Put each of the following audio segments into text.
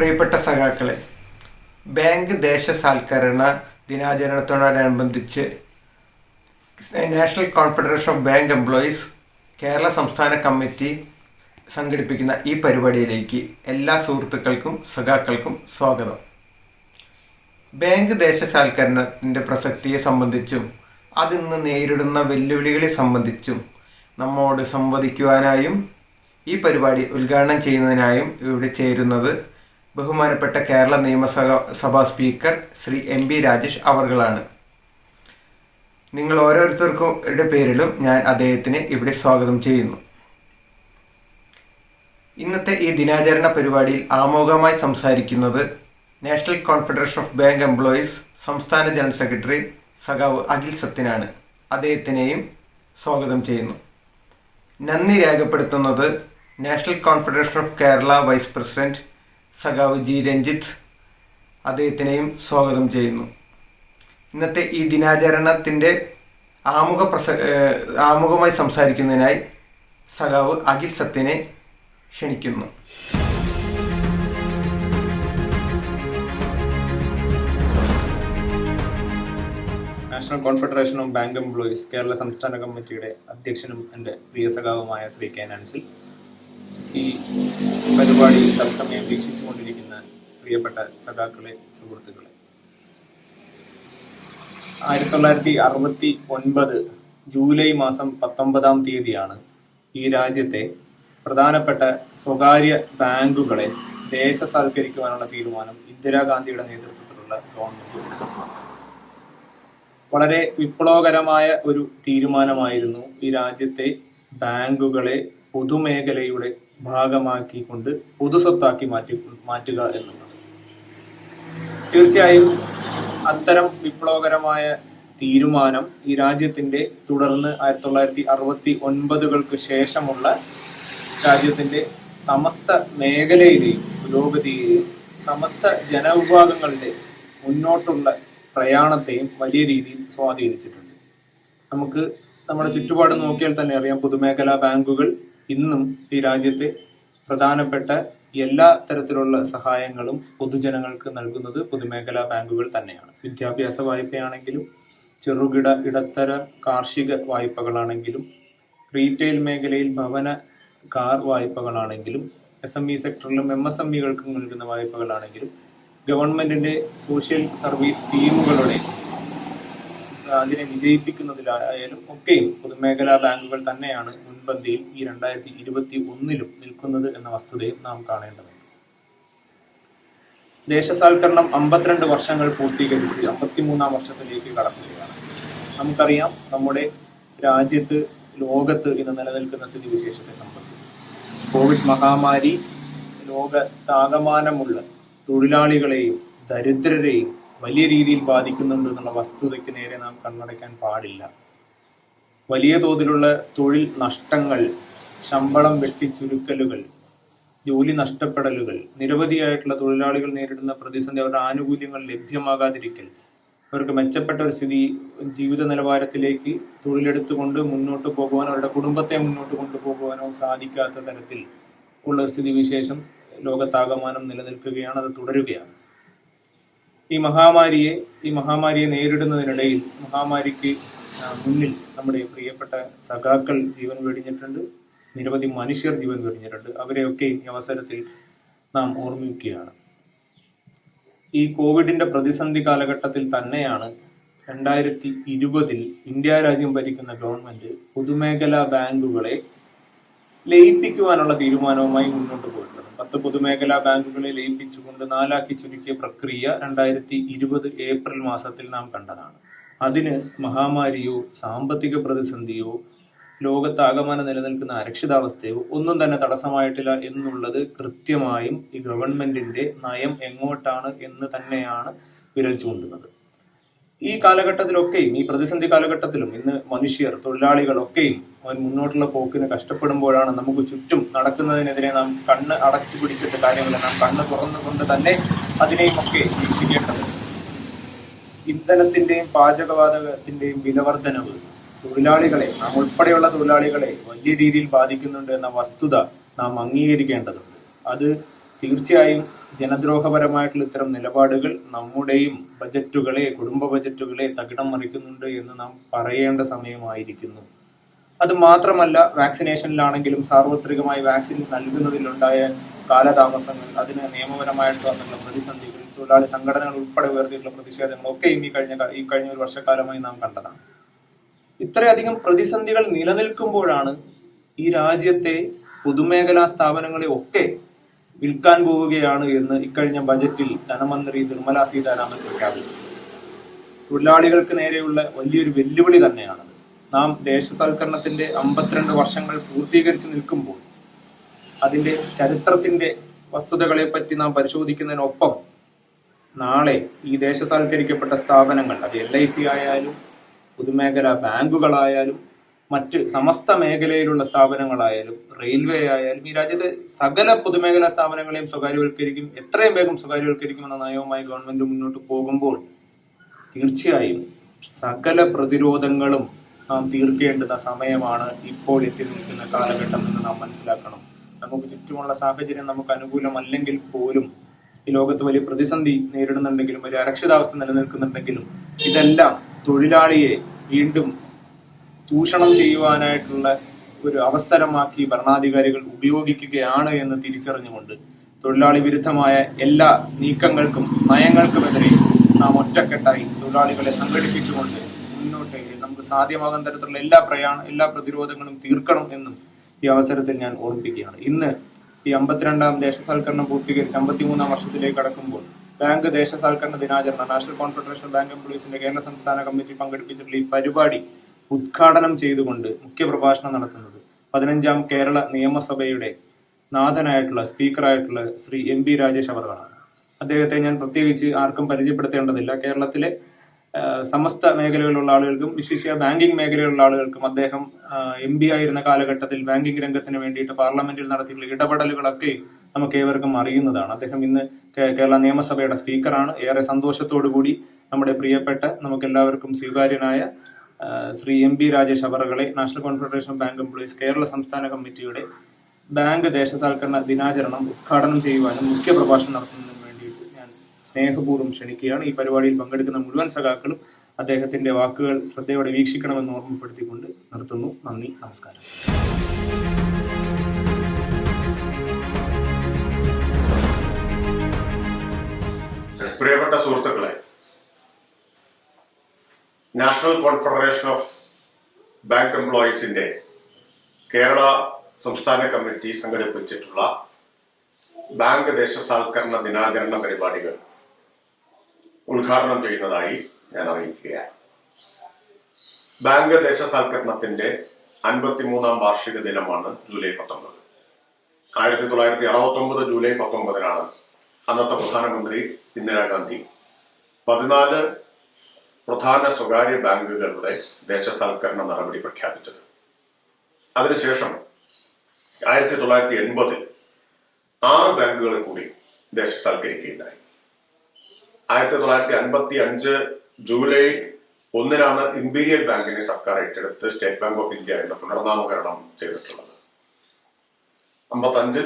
പ്രിയപ്പെട്ട സഖാക്കളെ, ബാങ്ക് ദേശസാൽക്കരണ ദിനാചരണത്തോടനുബന്ധിച്ച് national confederation of bank employees Kerala സംസ്ഥാന കമ്മിറ്റി സംഘടിപ്പിക്കുന്ന ഈ പരിപാടിയിലേക്ക് എല്ലാ സുഹൃത്തുക്കൾക്കും സഖാക്കൾക്കും സ്വാഗതം. ബാങ്ക് ദേശസാൽക്കരണത്തിൻ്റെ പ്രസക്തിയെ സംബന്ധിച്ചും അതിന്ന് നേരിടുന്ന വെല്ലുവിളികളെ സംബന്ധിച്ചും നമ്മോട് സംവദിക്കുവാനായും ഈ പരിപാടി ഉദ്ഘാടനം ചെയ്യുന്നതിനായും ഇവിടെ ചേരുന്നത് ബഹുമാനപ്പെട്ട കേരള നിയമസഭാ സ്പീക്കർ ശ്രീ MP രാജേഷ് അവർകളാണ്. നിങ്ങൾ ഓരോരുത്തർക്കും പേരിലും ഞാൻ അദ്ദേഹത്തിന് ഇവിടെ സ്വാഗതം ചെയ്യുന്നു. ഇന്നത്തെ ഈ ദിനാചരണ പരിപാടിയിൽ ആമുഖമായി സംസാരിക്കുന്നത് national confederation of bank employees സംസ്ഥാന ജനറൽ സെക്രട്ടറി സഖാവ് അഖിൽ സത്യനാണ്. അദ്ദേഹത്തിനെയും സ്വാഗതം ചെയ്യുന്നു. നന്ദി രേഖപ്പെടുത്തുന്നത് national confederation of Kerala vice president സഖാവ് G രഞ്ജിത്ത്, അദ്ദേഹത്തിനെയും സ്വാഗതം ചെയ്യുന്നു. ഇന്നത്തെ ഈ ദിനാചരണത്തിൻ്റെ ആമുഖമായി സംസാരിക്കുന്നതിനായി സഖാവ് അഖിൽ സത്യനെ ക്ഷണിക്കുന്നു. National confederation of bank employees Kerala സംസ്ഥാന കമ്മിറ്റിയുടെ അധ്യക്ഷനും എൻ്റെ പ്രിയ സഖാവുമായ ശ്രീ K നാൻസിൽ, ഈ പരിപാടി തത്സമയം വീക്ഷിച്ചുകൊണ്ടിരിക്കുന്ന പ്രിയപ്പെട്ട സഖാക്കളെ, സുഹൃത്തുക്കളെ, 1969 ജൂലൈ മാസം 19-ാം തീയതിയാണ് ഈ രാജ്യത്തെ പ്രധാനപ്പെട്ട സ്വകാര്യ ബാങ്കുകളെ ദേശസാൽക്കരിക്കുവാനുള്ള തീരുമാനം ഇന്ദിരാഗാന്ധിയുടെ നേതൃത്വത്തിലുള്ള ഗവൺമെന്റ്. വളരെ വിപ്ലവകരമായ ഒരു തീരുമാനമായിരുന്നു ഈ രാജ്യത്തെ ബാങ്കുകളെ പൊതുമേഖലയുടെ ഭാഗമാക്കിക്കൊണ്ട് പൊതുസ്വത്താക്കി മാറ്റുക എന്നുള്ളത്. തീർച്ചയായും അത്തരം വിപ്ലവകരമായ തീരുമാനം ഈ രാജ്യത്തിന്റെ തുടർന്ന് 1969 ശേഷമുള്ള രാജ്യത്തിന്റെ സമസ്ത മേഖലയിലെയും പുരോഗതിയെയും സമസ്ത ജനവിഭാഗങ്ങളുടെ മുന്നോട്ടുള്ള പ്രയാണത്തെയും വലിയ രീതിയിൽ സ്വാധീനിച്ചിട്ടുണ്ട്. നമുക്ക് നമ്മുടെ ചുറ്റുപാട് നോക്കിയാൽ തന്നെ അറിയാം, പൊതുമേഖലാ ബാങ്കുകൾ ഇന്നും ഈ രാജ്യത്തെ പ്രധാനപ്പെട്ട എല്ലാ തരത്തിലുള്ള സഹായങ്ങളും പൊതുജനങ്ങൾക്ക് നൽകുന്നത് പൊതുമേഖലാ ബാങ്കുകൾ തന്നെയാണ്. വിദ്യാഭ്യാസ വായ്പയാണെങ്കിലും, ചെറുകിട ഇടത്തര കാർഷിക വായ്പകളാണെങ്കിലും, റീറ്റെയിൽ മേഖലയിൽ ഭവന കാർ വായ്പകളാണെങ്കിലും, SME സെക്ടറിലും MSMEകൾക്കും നൽകുന്ന വായ്പകളാണെങ്കിലും, ഗവൺമെന്റിന്റെ സോഷ്യൽ സർവീസ് സ്കീമുകളുടെ അതിനെ വിജയിപ്പിക്കുന്നതിലായാലും ഒക്കെയും പൊതുമേഖലാ ബാങ്കുകൾ തന്നെയാണ് മുൻപന്തിയിൽ ഈ 2021 നിൽക്കുന്നത് എന്ന വസ്തുതയും നാം കാണേണ്ടതുണ്ട്. ദേശസാൽക്കരണം 52 വർഷങ്ങൾ പൂർത്തീകരിച്ച് 53-ാം വർഷത്തിലേക്ക് കടക്കുകയാണ്. നമുക്കറിയാം, നമ്മുടെ രാജ്യത്ത്, ലോകത്ത് ഇന്ന് നിലനിൽക്കുന്ന സ്ഥിതിവിശേഷത്തെ സംബന്ധിച്ച് കോവിഡ് മഹാമാരി ലോകത്താകമാനമുള്ള തൊഴിലാളികളെയും ദരിദ്രരെയും വലിയ രീതിയിൽ ബാധിക്കുന്നുണ്ട് എന്നുള്ള വസ്തുതയ്ക്ക് നേരെ നാം കണ്ണടയ്ക്കാൻ പാടില്ല. വലിയ തോതിലുള്ള തൊഴിൽ നഷ്ടങ്ങൾ, ശമ്പളം വെട്ടിച്ചുരുക്കലുകൾ, ജോലി നഷ്ടപ്പെടലുകൾ, നിരവധിയായിട്ടുള്ള തൊഴിലാളികൾ നേരിടുന്ന പ്രതിസന്ധി, അവരുടെ ആനുകൂല്യങ്ങൾ ലഭ്യമാകാതിരിക്കൽ, അവർക്ക് മെച്ചപ്പെട്ട ഒരു സ്ഥിതി, ജീവിത നിലവാരത്തിലേക്ക് തൊഴിലെടുത്തുകൊണ്ട് മുന്നോട്ട് പോകുവാനോ അവരുടെ കുടുംബത്തെ മുന്നോട്ട് കൊണ്ടുപോകുവാനോ സാധിക്കാത്ത തരത്തിൽ ഉള്ള സ്ഥിതിവിശേഷം ലോകത്താകമാനം നിലനിൽക്കുകയാണ്. അത് തുടരുകയാണ്. ഈ മഹാമാരിയെ നേരിടുന്നതിനിടയിൽ മഹാമാരിക്ക് മുന്നിൽ നമ്മുടെ പ്രിയപ്പെട്ട സഖാക്കൾ ജീവൻ വെടിഞ്ഞിട്ടുണ്ട്, നിരവധി മനുഷ്യർ ജീവൻ വെടിഞ്ഞിട്ടുണ്ട്. അവരെയൊക്കെ ഈ അവസരത്തിൽ നാം ഓർമ്മിക്കുകയാണ്. ഈ കോവിഡിന്റെ പ്രതിസന്ധി കാലഘട്ടത്തിൽ തന്നെയാണ് 2020 ഇന്ത്യ രാജ്യം ഭരിക്കുന്ന ഗവൺമെന്റ് പൊതുമേഖലാ ബാങ്കുകളെ ലയിപ്പിക്കുവാനുള്ള തീരുമാനവുമായി മുന്നോട്ട് പോയിട്ടുള്ളത്. 10 പൊതുമേഖലാ ബാങ്കുകളെ ലയിപ്പിച്ചുകൊണ്ട് 4 ചുരുക്കിയ പ്രക്രിയ 2020 ഏപ്രിൽ മാസത്തിൽ നാം കണ്ടതാണ്. അതിന് മഹാമാരിയോ സാമ്പത്തിക പ്രതിസന്ധിയോ ലോകത്താകമാനം നിലനിൽക്കുന്ന അരക്ഷിതാവസ്ഥയോ ഒന്നും തന്നെ തടസ്സമായിട്ടില്ല എന്നുള്ളത് കൃത്യമായും ഈ ഗവൺമെന്റിന്റെ നയം എങ്ങോട്ടാണ് എന്ന് തന്നെയാണ് വിരൽ ചൂണ്ടുന്നത്. ഈ കാലഘട്ടത്തിലൊക്കെയും, ഈ പ്രതിസന്ധി കാലഘട്ടത്തിലും ഇന്ന് മനുഷ്യർ, തൊഴിലാളികളൊക്കെയും മുന്നോട്ടുള്ള പോക്കിന് കഷ്ടപ്പെടുമ്പോഴാണ് നമുക്ക് ചുറ്റും നടക്കുന്നതിനെതിരെ നാം കണ്ണ് അടച്ചു പിടിച്ചിട്ട് കാര്യമില്ല. നാം കണ്ണ് തുറന്നുകൊണ്ട് തന്നെ അതിനെയും ഒക്കെ വീക്ഷിക്കേണ്ടത്. ഇന്ധനത്തിന്റെയും പാചകവാതകത്തിന്റെയും വിലവർദ്ധനവ് തൊഴിലാളികളെ, നാം ഉൾപ്പെടെയുള്ള തൊഴിലാളികളെ വലിയ രീതിയിൽ ബാധിക്കുന്നുണ്ട് എന്ന വസ്തുത നാം അംഗീകരിക്കേണ്ടതുണ്ട്. അത് തീർച്ചയായും ജനദ്രോഹപരമായിട്ടുള്ള ഇത്തരം നിലപാടുകൾ നമ്മുടെയും ബജറ്റുകളെ, കുടുംബ ബജറ്റുകളെ തകിടം മറിക്കുന്നുണ്ട് എന്ന് നാം പറയേണ്ട സമയമായിരിക്കുന്നു. അത് മാത്രമല്ല, വാക്സിനേഷനിലാണെങ്കിലും സാർവത്രികമായി വാക്സിൻ നൽകുന്നതിലുണ്ടായ കാലതാമസങ്ങൾ, അതിന് നിയമപരമായിട്ട് വന്നുള്ള പ്രതിസന്ധികൾ, തൊഴിലാളി സംഘടനകൾ ഉൾപ്പെടെ ഉയർത്തിയിട്ടുള്ള പ്രതിഷേധങ്ങളൊക്കെയും ഈ കഴിഞ്ഞ ഒരു വർഷക്കാലമായി നാം കണ്ടതാണ്. ഇത്രയധികം പ്രതിസന്ധികൾ നിലനിൽക്കുമ്പോഴാണ് ഈ രാജ്യത്തെ പൊതുമേഖലാ സ്ഥാപനങ്ങളെ ഒക്കെ വിൽക്കാൻ പോവുകയാണ് എന്ന് ഇക്കഴിഞ്ഞ ബജറ്റിൽ ധനമന്ത്രി നിർമ്മല സീതാരാമൻ പ്രഖ്യാപിച്ചു. തൊഴിലാളികൾക്ക് നേരെയുള്ള വലിയൊരു വെല്ലുവിളി തന്നെയാണ്. നാം ദേശസാൽക്കരണത്തിന്റെ 52 വർഷങ്ങൾ പൂർത്തീകരിച്ച് നിൽക്കുമ്പോൾ അതിന്റെ ചരിത്രത്തിന്റെ വസ്തുതകളെ പറ്റി നാം പരിശോധിക്കുന്നതിനൊപ്പം നാളെ ഈ ദേശസാൽക്കരിക്കപ്പെട്ട സ്ഥാപനങ്ങൾ, അത് LIC ആയാലും പൊതുമേഖലാ ബാങ്കുകളായാലും മറ്റ് സമസ്ത മേഖലയിലുള്ള സ്ഥാപനങ്ങളായാലും റെയിൽവേ ആയാലും ഈ രാജ്യത്തെ സകല പൊതുമേഖലാ സ്ഥാപനങ്ങളെയും സ്വകാര്യവൽക്കരിക്കും, എത്രയും വേഗം സ്വകാര്യവൽക്കരിക്കുമെന്ന നയവുമായി ഗവൺമെന്റ് മുന്നോട്ട് പോകുമ്പോൾ തീർച്ചയായും സകല പ്രതിരോധങ്ങളും നാം തീർക്കേണ്ടുന്ന സമയമാണ് ഇപ്പോൾ എത്തി നിൽക്കുന്ന കാലഘട്ടം എന്ന് നാം മനസ്സിലാക്കണം. നമുക്ക് ചുറ്റുമുള്ള സാഹചര്യം നമുക്ക് അനുകൂലമല്ലെങ്കിൽ പോലും, ഈ ലോകത്ത് വലിയ പ്രതിസന്ധി നേരിടുന്നുണ്ടെങ്കിലും വലിയ അരക്ഷിതാവസ്ഥ നിലനിൽക്കുന്നുണ്ടെങ്കിലും ഇതെല്ലാം തൊഴിലാളിയെ വീണ്ടും ചൂഷണം ചെയ്യുവാനായിട്ടുള്ള ഒരു അവസരമാക്കി ഭരണാധികാരികൾ ഉപയോഗിക്കുകയാണ് എന്ന് തിരിച്ചറിഞ്ഞുകൊണ്ട് തൊഴിലാളി വിരുദ്ധമായ എല്ലാ നീക്കങ്ങൾക്കും നയങ്ങൾക്കുമെതിരെ നാം ഒറ്റക്കെട്ടായി തൊഴിലാളികളെ സംഘടിപ്പിച്ചുകൊണ്ട് മുന്നോട്ട് നമുക്ക് സാധ്യമാകുന്ന തരത്തിലുള്ള എല്ലാ പ്രതിരോധങ്ങളും തീർക്കണം എന്നും ഈ അവസരത്തിൽ ഞാൻ ഓർമ്മിപ്പിക്കുകയാണ്. ഇന്ന് ഈ 52ാം ദേശസാൽക്കരണം പൂർത്തീകരിച്ച് 53ാം വർഷത്തിലേക്ക് കടക്കുമ്പോൾ ബാങ്ക് ദേശസാൽക്കരണ ദിനാചരണം നാഷണൽ കോൺഫെഡറേഷൻ ഓഫ് ബാങ്ക് എംപ്ലോയീസിന്റെ കേരള സംസ്ഥാന കമ്മിറ്റി പങ്കെടുപ്പിച്ചിട്ടുള്ള ഈ പരിപാടി ഉദ്ഘാടനം ചെയ്തുകൊണ്ട് മുഖ്യപ്രഭാഷണം നടത്തുന്നത് 15ാം കേരള നിയമസഭയുടെ നാഥനായിട്ടുള്ള സ്പീക്കറായിട്ടുള്ള ശ്രീ MP രാജേഷ് അവർകളാണ്. അദ്ദേഹത്തെ ഞാൻ പ്രത്യേകിച്ച് ആർക്കും പരിചയപ്പെടുത്തേണ്ടതില്ല. കേരളത്തിലെ സമസ്ത മേഖലകളിലുള്ള ആളുകൾക്കും വിശേഷിച്ച ബാങ്കിങ് മേഖലയിലുള്ള ആളുകൾക്കും അദ്ദേഹം MP ആയിരുന്ന കാലഘട്ടത്തിൽ ബാങ്കിങ് രംഗത്തിന് വേണ്ടിയിട്ട് പാർലമെന്റിൽ നടത്തിയിട്ടുള്ള ഇടപെടലുകളൊക്കെ നമുക്ക് ഏവർക്കും അറിയുന്നതാണ്. അദ്ദേഹം ഇന്ന് കേരള നിയമസഭയുടെ സ്പീക്കറാണ്. ഏറെ സന്തോഷത്തോടു കൂടി നമ്മുടെ പ്രിയപ്പെട്ട നമുക്കെല്ലാവർക്കും സ്വീകാര്യനായ ശ്രീ MP രാജേഷ് അവർകളെ national confederation of bank employees Kerala സംസ്ഥാന കമ്മിറ്റിയുടെ ബാങ്ക് ദേശസാൽക്കരണ ദിനാചരണം ഉദ്ഘാടനം ചെയ്യുവാനും മുഖ്യ പ്രഭാഷണം നടത്തുന്നതിനും വേണ്ടിയിട്ട് ഞാൻ സ്നേഹപൂർവ്വം ക്ഷണിക്കുകയാണ്. ഈ പരിപാടിയിൽ പങ്കെടുക്കുന്ന മുഴുവൻ സഖാക്കളും അദ്ദേഹത്തിന്റെ വാക്കുകൾ ശ്രദ്ധയോടെ വീക്ഷിക്കണമെന്ന് ഓർമ്മപ്പെടുത്തിക്കൊണ്ട് നിർത്തുന്നു. നന്ദി, നമസ്കാരം. പ്രിയപ്പെട്ട സുഹൃത്തുക്കളെ, നാഷണൽ കോൺഫെഡറേഷൻ ഓഫ് ബാങ്ക് എംപ്ലോയീസിന്റെ കേരള സംസ്ഥാന കമ്മിറ്റി സംഘടിപ്പിച്ചിട്ടുള്ള ബാങ്ക് ദേശസാൽക്കരണ ദിനാചരണ പരിപാടികൾ ഉദ്ഘാടനം ചെയ്യുന്നതായി ഞാൻ അറിയിക്കുകയാണ്. ബാങ്ക് ദേശസാൽക്കരണത്തിന്റെ 53ാം വാർഷിക ദിനമാണ് ജൂലൈ 19. 1969 ജൂലൈ 19 അന്നത്തെ പ്രധാനമന്ത്രി ഇന്ദിരാഗാന്ധി 14 പ്രധാന സ്വകാര്യ ബാങ്കുകളുടെ ദേശസാൽക്കരണ നടപടി പ്രഖ്യാപിച്ചത്. അതിനുശേഷം 1980 6 ബാങ്കുകളെ കൂടി ദേശസാൽക്കരിക്കുകയുണ്ടായി. 1955 ജൂലൈ 1 ഇമ്പീരിയൽ ബാങ്കിനെ സർക്കാർ ഏറ്റെടുത്ത് സ്റ്റേറ്റ് ബാങ്ക് ഓഫ് ഇന്ത്യ എന്ന പുനർനാമകരണം ചെയ്തിട്ടുള്ളത്. 55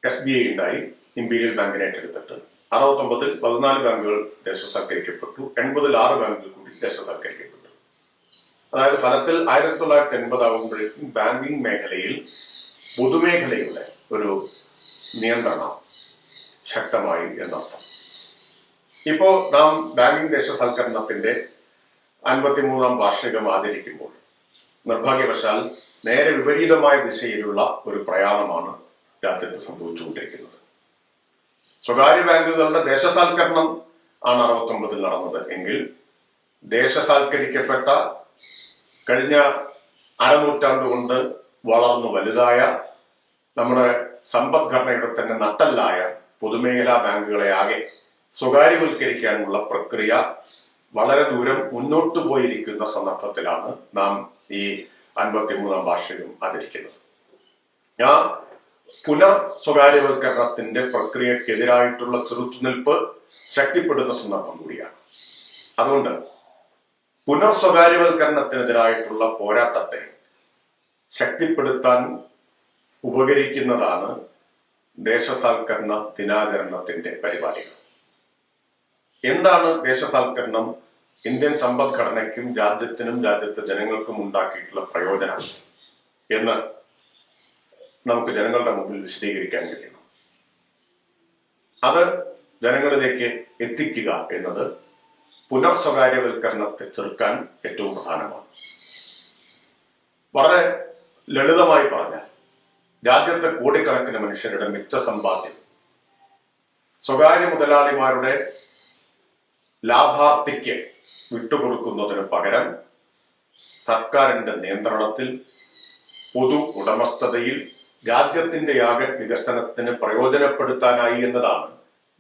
SBI ഉണ്ടായി, ഇമ്പീരിയൽ ബാങ്കിനെ ഏറ്റെടുത്തിട്ട് 69 14 ബാങ്കുകൾ ദേശസാൽക്കരിക്കപ്പെട്ടു. 80 6 ബാങ്കുകൾ കൂടി ദേശസാൽക്കരിക്കപ്പെട്ടു. അതായത് ഫലത്തിൽ 1980 ആകുമ്പോഴേക്കും ബാങ്കിങ് മേഖലയിൽ പൊതുമേഖലയുടെ ഒരു നിയന്ത്രണം ശക്തമായി എന്നർത്ഥം. ഇപ്പോ നാം ബാങ്കിങ് ദേശസാൽക്കരണത്തിന്റെ 53ാം വാർഷികം ആചരിക്കുമ്പോൾ നിർഭാഗ്യവശാൽ നേരെ വിപരീതമായ ദിശയിലുള്ള ഒരു പ്രയാണമാണ് രാജ്യത്ത് സംഭവിച്ചുകൊണ്ടിരിക്കുന്നത്. സ്വകാര്യ ബാങ്കുകളുടെ ദേശസാൽക്കരണം ആണ് 69 നടന്നത് എങ്കിൽ ദേശസാൽക്കരിക്കപ്പെട്ട കഴിഞ്ഞ അരനൂറ്റാണ്ട് കൊണ്ട് വളർന്നു വലുതായ നമ്മുടെ സമ്പദ്ഘടനയുടെ തന്നെ നട്ടെല്ലായ പൊതുമേഖലാ ബാങ്കുകളെ ആകെ സ്വകാര്യവൽക്കരിക്കാനുള്ള പ്രക്രിയ വളരെ ദൂരം മുന്നോട്ടു പോയിരിക്കുന്ന സന്ദർഭത്തിലാണ് നാം ഈ 53ാം വാർഷികം ആചരിക്കുന്നത്. ആ പുനർ സ്വകാര്യവൽക്കരണത്തിന്റെ പ്രക്രിയക്കെതിരായിട്ടുള്ള ചെറുത്തുനിൽപ്പ് ശക്തിപ്പെടുന്ന സന്ദർഭം കൂടിയാണ്. അതുകൊണ്ട് പുനർ സ്വകാര്യവൽക്കരണത്തിനെതിരായിട്ടുള്ള പോരാട്ടത്തെ ശക്തിപ്പെടുത്താൻ ഉപകരിക്കുന്നതാണ് ദേശസാൽക്കരണ ദിനാചരണത്തിന്റെ പരിപാടികൾ. എന്താണ് ദേശസാൽക്കരണം? ഇന്ത്യൻ സമ്പദ്ഘടനയ്ക്കും രാജ്യത്തിനും രാജ്യത്തെ ജനങ്ങൾക്കും ഉണ്ടാക്കിയിട്ടുള്ള പ്രയോജനം എന്ന് നമുക്ക് ജനങ്ങളുടെ മുമ്പിൽ വിശദീകരിക്കാൻ കഴിയണം. അത് ജനങ്ങളിലേക്ക് എത്തിക്കുക എന്നത് പുനർസ്വകാര്യവൽക്കരണത്തെ ചെറുക്കാൻ ഏറ്റവും പ്രധാനമാണ്. വളരെ ലളിതമായി പറഞ്ഞാൽ, രാജ്യത്തെ കോടിക്കണക്കിന് മനുഷ്യരുടെ മിച്ച സമ്പാദ്യം സ്വകാര്യ മുതലാളിമാരുടെ ലാഭാർത്ഥിക്ക് വിട്ടുകൊടുക്കുന്നതിന് പകരം സർക്കാരിന്റെ നിയന്ത്രണത്തിൽ, പൊതു ഉടമസ്ഥതയിൽ രാജ്യത്തിന്റെ ആകെ വികസനത്തിന് പ്രയോജനപ്പെടുത്താനായി എന്നതാണ്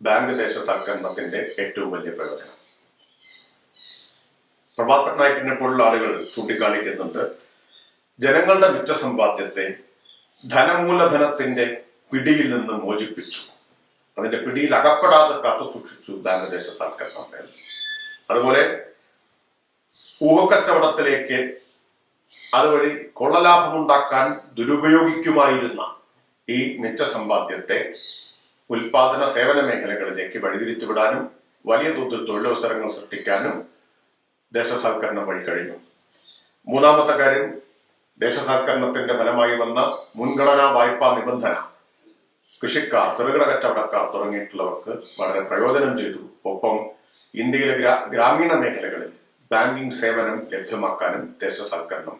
ബാങ്ക് ദേശസാൽക്കരണത്തിന്റെ ഏറ്റവും വലിയ പ്രയോജനം. പ്രഭാത് പട്നായിക്കിനെ പോലുള്ള ആളുകൾ ചൂണ്ടിക്കാണിക്കുന്നുണ്ട്, ജനങ്ങളുടെ മിച്ച സമ്പാദ്യത്തെ ധനമൂലധനത്തിന്റെ പിടിയിൽ നിന്ന് മോചിപ്പിച്ചു, അതിന്റെ പിടിയിൽ അകപ്പെടാതെ കാത്തു സൂക്ഷിച്ചു ബാങ്ക് ദേശസാൽക്കരണം. അതുപോലെ ഊഹക്കച്ചവടത്തിലേക്ക് അതുവഴി കൊള്ളലാഭമുണ്ടാക്കാൻ ദുരുപയോഗിക്കുമായിരുന്ന ഈ മിച്ച സമ്പാദ്യത്തെ ഉൽപാദന സേവന മേഖലകളിലേക്ക് വഴിതിരിച്ചുവിടാനും വലിയ തോതിൽ തൊഴിലവസരങ്ങൾ സൃഷ്ടിക്കാനും ദേശസാൽക്കരണം വഴി കഴിഞ്ഞു. മൂന്നാമത്തെ കാര്യം, ദേശസാൽക്കരണത്തിന്റെ ഫലമായി വന്ന മുൻഗണനാ വായ്പാ നിബന്ധന കൃഷിക്കാർ, ചെറുകിട കച്ചവടക്കാർ തുടങ്ങിയിട്ടുള്ളവർക്ക് വളരെ പ്രയോജനം ചെയ്തു. ഒപ്പം ഇന്ത്യയിലെ ഗ്രാമീണ മേഖലകളിൽ ബാങ്കിംഗ് സേവനം ലഭ്യമാക്കാനും ദേശസാൽക്കരണം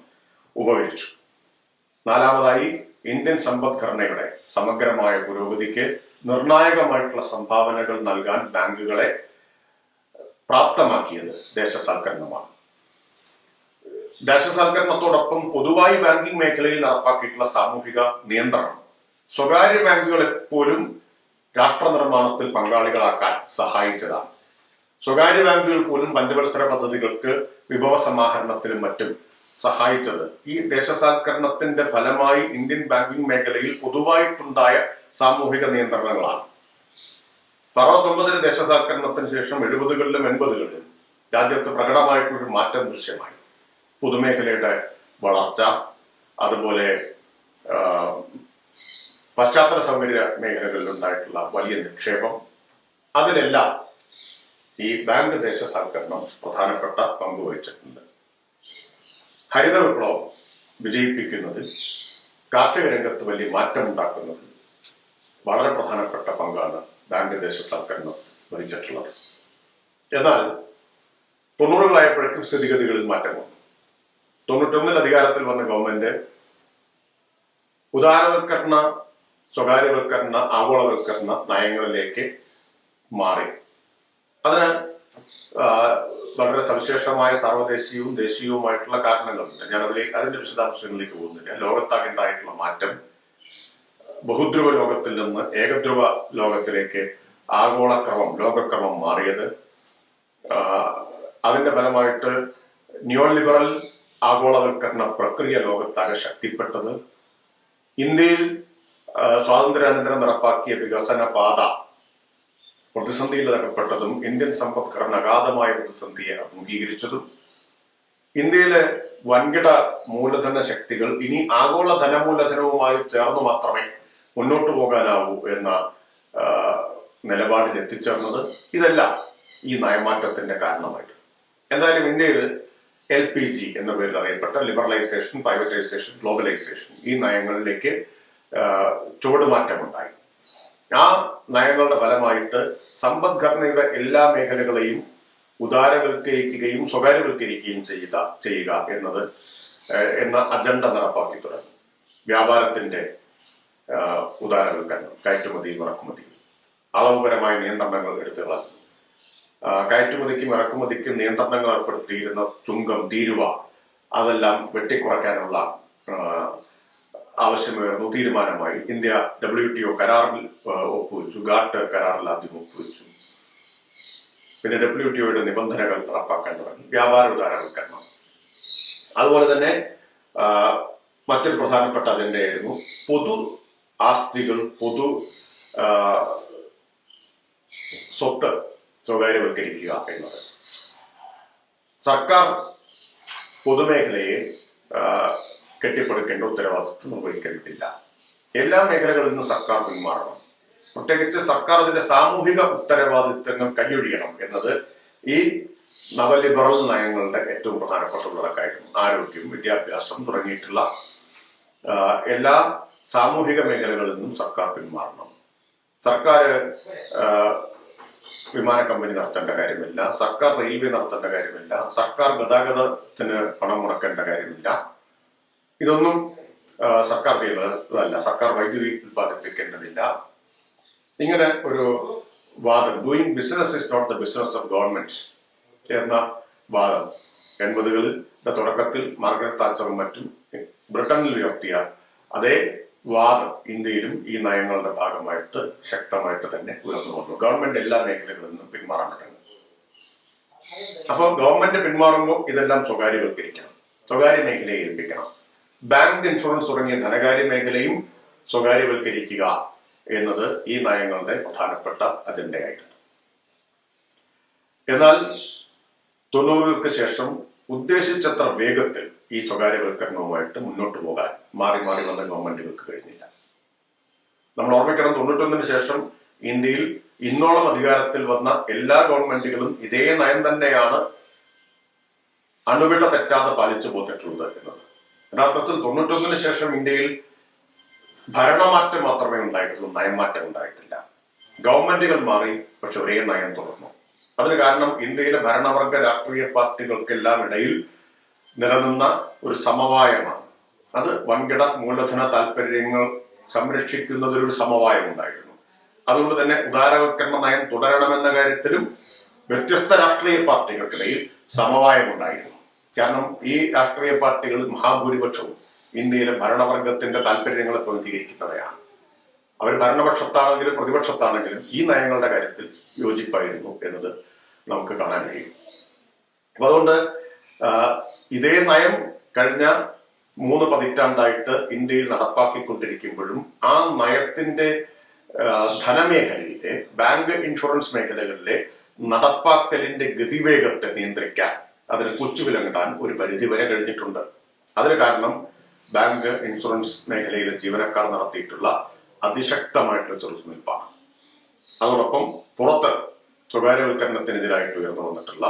ഉപകരിച്ചു. നാലാമതായി, ഇന്ത്യൻ സമ്പദ്ഘടനയുടെ സമഗ്രമായ പുരോഗതിക്ക് നിർണായകമായിട്ടുള്ള സംഭാവനകൾ നൽകാൻ ബാങ്കുകളെ പ്രാപ്തമാക്കിയത് ദേശസാൽക്കരണമാണ്. ദേശസാൽക്കരണത്തോടൊപ്പം പൊതുവായി ബാങ്കിംഗ് മേഖലയിൽ നടപ്പാക്കിയിട്ടുള്ള സാമൂഹിക നിയന്ത്രണം സ്വകാര്യ ബാങ്കുകളെ പോലും രാഷ്ട്ര നിർമ്മാണത്തിൽ പങ്കാളികളാക്കാൻ സഹായിച്ചതാണ്. സ്വകാര്യ ബാങ്കുകൾ പോലും പഞ്ചവത്സര പദ്ധതികൾക്ക് വിഭവ സമാഹരണത്തിലും മറ്റും സഹായിച്ചത് ഈ ദേശസാൽക്കരണത്തിന്റെ ഫലമായി ഇന്ത്യൻ ബാങ്കിംഗ് മേഖലയിൽ പൊതുവായിട്ടുണ്ടായ സാമൂഹിക നിയന്ത്രണങ്ങളാണ്. 69 ദേശസാൽക്കരണത്തിന് ശേഷം 70കളിലും 80കളിലും രാജ്യത്ത് പ്രകടമായിട്ടൊരു മാറ്റം ദൃശ്യമായി. പൊതുമേഖലയുടെ വളർച്ച, അതുപോലെ പശ്ചാത്തല സൗകര്യ മേഖലകളിൽ ഉണ്ടായിട്ടുള്ള വലിയ നിക്ഷേപം, അതിലെല്ലാം ഈ ബാങ്ക് ദേശസാൽക്കരണം പ്രധാനപ്പെട്ട പങ്ക് വഹിച്ചിട്ടുണ്ട്. ഹരിത വിപ്ലവം വിജയിപ്പിക്കുന്നതിൽ, കാർഷിക രംഗത്ത് വലിയ മാറ്റമുണ്ടാക്കുന്നതിൽ വളരെ പ്രധാനപ്പെട്ട പങ്കാണ് ബാങ്ക് ദേശസാൽക്കരണം വഹിച്ചിട്ടുള്ളത്. എന്നാൽ 90കളായപ്പോഴേക്കും സ്ഥിതിഗതികളിൽ മാറ്റം വന്നു. 91 അധികാരത്തിൽ വന്ന ഗവൺമെന്റ് ഉദാരവൽക്കരണ, സ്വകാര്യവൽക്കരണ, ആഗോളവൽക്കരണ നയങ്ങളിലേക്ക് മാറി. അതിന് വളരെ സവിശേഷമായ സാർവദേശീയവും ദേശീയവുമായിട്ടുള്ള കാരണങ്ങളുണ്ട്. ഞാൻ അതിന്റെ വിശദാംശങ്ങളിലേക്ക് പോകുന്നില്ല. ലോകത്താകെണ്ടായിട്ടുള്ള മാറ്റം ബഹുദ്രുവ ലോകത്തിൽ നിന്ന് ഏകധ്രുവ ലോകത്തിലേക്ക് ആഗോളക്രമം, ലോകക്രമം മാറിയത്, അതിന്റെ ഫലമായിട്ട് ന്യൂ ലിബറൽ ആഗോളവൽക്കരണ പ്രക്രിയ ലോകത്താകെ ശക്തിപ്പെട്ടത്, ഇന്ത്യയിൽ സ്വാതന്ത്ര്യാനന്തരം നടപ്പാക്കിയ വികസന പാത പ്രതിസന്ധിയിൽ അകപ്പെട്ടതും, ഇന്ത്യൻ സമ്പദ്ഘടന അഗാധമായ പ്രതിസന്ധിയെ അഭിമുഖീകരിച്ചതും, ഇന്ത്യയിലെ വൻകിട മൂലധന ശക്തികൾ ഇനി ആഗോള ധനമൂലധനവുമായി ചേർന്ന് മാത്രമേ മുന്നോട്ടു പോകാനാവൂ എന്ന നിലപാടിൽ എത്തിച്ചേർന്നത്, ഇതെല്ലാം ഈ നയമാറ്റത്തിന്റെ കാരണമായിരുന്നു. എന്തായാലും ഇന്ത്യയിൽ LPG എന്ന പേരിൽ അറിയപ്പെട്ട ലിബറലൈസേഷൻ, പ്രൈവറ്റൈസേഷൻ, ഗ്ലോബലൈസേഷൻ, ഈ നയങ്ങളിലേക്ക് ചുവടുമാറ്റമുണ്ടായി. ആ നയങ്ങളുടെ ഫലമായിട്ട് സമ്പദ്ഘടനയുടെ എല്ലാ മേഖലകളെയും ഉദാരവൽക്കരിക്കുകയും സ്വകാര്യവൽക്കരിക്കുകയും ചെയ്യുക എന്ന അജണ്ട നടപ്പാക്കി തുടങ്ങി. വ്യാപാരത്തിന്റെ ഉദാരവൽക്കരണം, കയറ്റുമതിയും ഇറക്കുമതിയും, അളവുപരമായ നിയന്ത്രണങ്ങൾ എടുത്തു കളഞ്ഞു. കയറ്റുമതിക്കും ഇറക്കുമതിക്കും നിയന്ത്രണങ്ങൾ ഏർപ്പെടുത്തിയിരുന്ന ചുങ്കം, തീരുവ, അതെല്ലാം വെട്ടിക്കുറയ്ക്കാനുള്ള ആവശ്യമായിരുന്നു. തീരുമാനമായി. ഇന്ത്യ WTO കരാറിൽ ഒപ്പുവെച്ചു. ഗാട്ട് കരാറിൽ ആദ്യം ഒപ്പുവെച്ചു. പിന്നെ WTOയുടെ നിബന്ധനകൾ നടപ്പാക്കാൻ തുടങ്ങി. വ്യാപാര ഉദാരവൽക്കരണം. അതുപോലെ തന്നെ മറ്റൊരു പ്രധാനപ്പെട്ട അജണ്ടയായിരുന്നു പൊതു ആസ്തികൾ, പൊതു സ്വത്ത് സ്വകാര്യവൽക്കരിക്കുക എന്നത്. സർക്കാർ പൊതുമേഖലയെ കെട്ടിപ്പടുക്കേണ്ട ഉത്തരവാദിത്വം നിർവഹിക്കേണ്ടതില്ല. എല്ലാ മേഖലകളിൽ നിന്നും സർക്കാർ പിന്മാറണം. പ്രത്യേകിച്ച് സർക്കാർ അതിന്റെ സാമൂഹിക ഉത്തരവാദിത്തങ്ങൾ കൈയൊഴിയണം എന്നത് ഈ നവലിബറൽ നയങ്ങളുടെ ഏറ്റവും പ്രധാനപ്പെട്ട ഉള്ളടക്കമായിരുന്നു. ആരോഗ്യം, വിദ്യാഭ്യാസം തുടങ്ങിയിട്ടുള്ള എല്ലാ സാമൂഹിക മേഖലകളിൽ നിന്നും സർക്കാർ പിന്മാറണം. സർക്കാർ വിമാന കമ്പനി നടത്തേണ്ട കാര്യമില്ല, സർക്കാർ റെയിൽവേ നടത്തേണ്ട കാര്യമില്ല, സർക്കാർ ഗതാഗതത്തിന് പണം മുടക്കേണ്ട കാര്യമില്ല. ഇതൊന്നും സർക്കാർ ചെയ്യുന്നതല്ല. സർക്കാർ വൈദ്യുതി ഉത്പാദിപ്പിക്കേണ്ടതില്ല. ഇങ്ങനെ ഒരു വാദം, doing business is not the business of government എന്ന വാദം 80കളുടെ തുടക്കത്തിൽ മാർഗരറ്റ് താച്ചറും മറ്റും ബ്രിട്ടനിൽ ഉയർത്തിയ അതേ വാദം ഇന്ത്യയിലും ഈ നയങ്ങളുടെ ഭാഗമായിട്ട് ശക്തമായിട്ട് തന്നെ ഉയർന്നു വന്നു. ഗവൺമെന്റ് എല്ലാ മേഖലകളിൽ നിന്നും പിന്മാറാൻ തുടങ്ങി. അപ്പോൾ ഗവൺമെന്റ് പിന്മാറുമ്പോൾ ഇതെല്ലാം സ്വകാര്യവൽക്കരിക്കണം, സ്വകാര്യ മേഖലയെ ഏൽപ്പിക്കണം. ബാങ്ക്, ഇൻഷുറൻസ് തുടങ്ങിയ ധനകാര്യ മേഖലയും സ്വകാര്യവൽക്കരിക്കുക എന്നത് ഈ നയങ്ങളുടെ പ്രധാനപ്പെട്ട അജണ്ടയായിരുന്നു. എന്നാൽ 90കൾക്ക് ശേഷം ഉദ്ദേശിച്ചത്ര വേഗത്തിൽ ഈ സ്വകാര്യവൽക്കരണവുമായിട്ട് മുന്നോട്ട് പോകാൻ മാറി മാറി വന്ന ഗവൺമെന്റുകൾക്ക് കഴിഞ്ഞില്ല. നമ്മൾ ഓർമ്മിക്കണം, 91 ശേഷം ഇന്ത്യയിൽ ഇന്നോളം അധികാരത്തിൽ വന്ന എല്ലാ ഗവൺമെന്റുകളും ഇതേ നയം തന്നെയാണ് അണുവിട തെറ്റാതെ പാലിച്ചു പോന്നിട്ടുള്ളത് എന്നത്. യഥാർത്ഥത്തിൽ 91 ശേഷം ഇന്ത്യയിൽ ഭരണമാറ്റം മാത്രമേ ഉണ്ടായിട്ടുള്ളൂ, നയമാറ്റം ഉണ്ടായിട്ടില്ല. ഗവൺമെന്റുകൾ മാറി, പക്ഷെ ഒരേ നയം തുടർന്നു. അതിന് കാരണം ഇന്ത്യയിലെ ഭരണവർഗ രാഷ്ട്രീയ പാർട്ടികൾക്കെല്ലാം ഇടയിൽ നിലനിന്ന ഒരു സമവായമാണ്. അത് വൻകിട മൂലധന താല്പര്യങ്ങൾ സംരക്ഷിക്കുന്നതിലൊരു സമവായം ഉണ്ടായിരുന്നു. അതുകൊണ്ട് തന്നെ ഉദാരവൽക്കരണ നയം തുടരണമെന്ന കാര്യത്തിലും വ്യത്യസ്ത രാഷ്ട്രീയ പാർട്ടികൾക്കിടയിൽ സമവായം ഉണ്ടായിരുന്നു. കാരണം ഈ രാഷ്ട്രീയ പാർട്ടികൾ മഹാഭൂരിപക്ഷവും ഇന്ത്യയിലെ ഭരണവർഗത്തിന്റെ താല്പര്യങ്ങളെ പ്രതിനിധീകരിക്കുന്നവയാണ്. അവർ ഭരണപക്ഷത്താണെങ്കിലും പ്രതിപക്ഷത്താണെങ്കിലും ഈ നയങ്ങളുടെ കാര്യത്തിൽ യോജിപ്പായിരുന്നു എന്നത് നമുക്ക് കാണാൻ കഴിയും. അപ്പൊ അതുകൊണ്ട് ഇതേ നയം കഴിഞ്ഞ 3 പതിറ്റാണ്ടായിട്ട് ഇന്ത്യയിൽ നടപ്പാക്കിക്കൊണ്ടിരിക്കുമ്പോഴും ആ നയത്തിന്റെ ധനമേഖലയിലെ ബാങ്ക്, ഇൻഷുറൻസ് മേഖലകളിലെ നടപ്പാക്കലിന്റെ ഗതിവേഗത്തെ നിയന്ത്രിക്കാൻ, അതിന് കൊച്ചുവിലങ്ങിടാൻ ഒരു പരിധിവരെ കഴിഞ്ഞിട്ടുണ്ട്. അതിന് കാരണം ബാങ്ക്, ഇൻഷുറൻസ് മേഖലയിലെ ജീവനക്കാർ നടത്തിയിട്ടുള്ള അതിശക്തമായിട്ടുള്ള ചെറുത്തുനിൽപ്പാണ്. അതോടൊപ്പം പുറത്ത് സ്വകാര്യവൽക്കരണത്തിനെതിരായിട്ട് ഉയർന്നു വന്നിട്ടുള്ള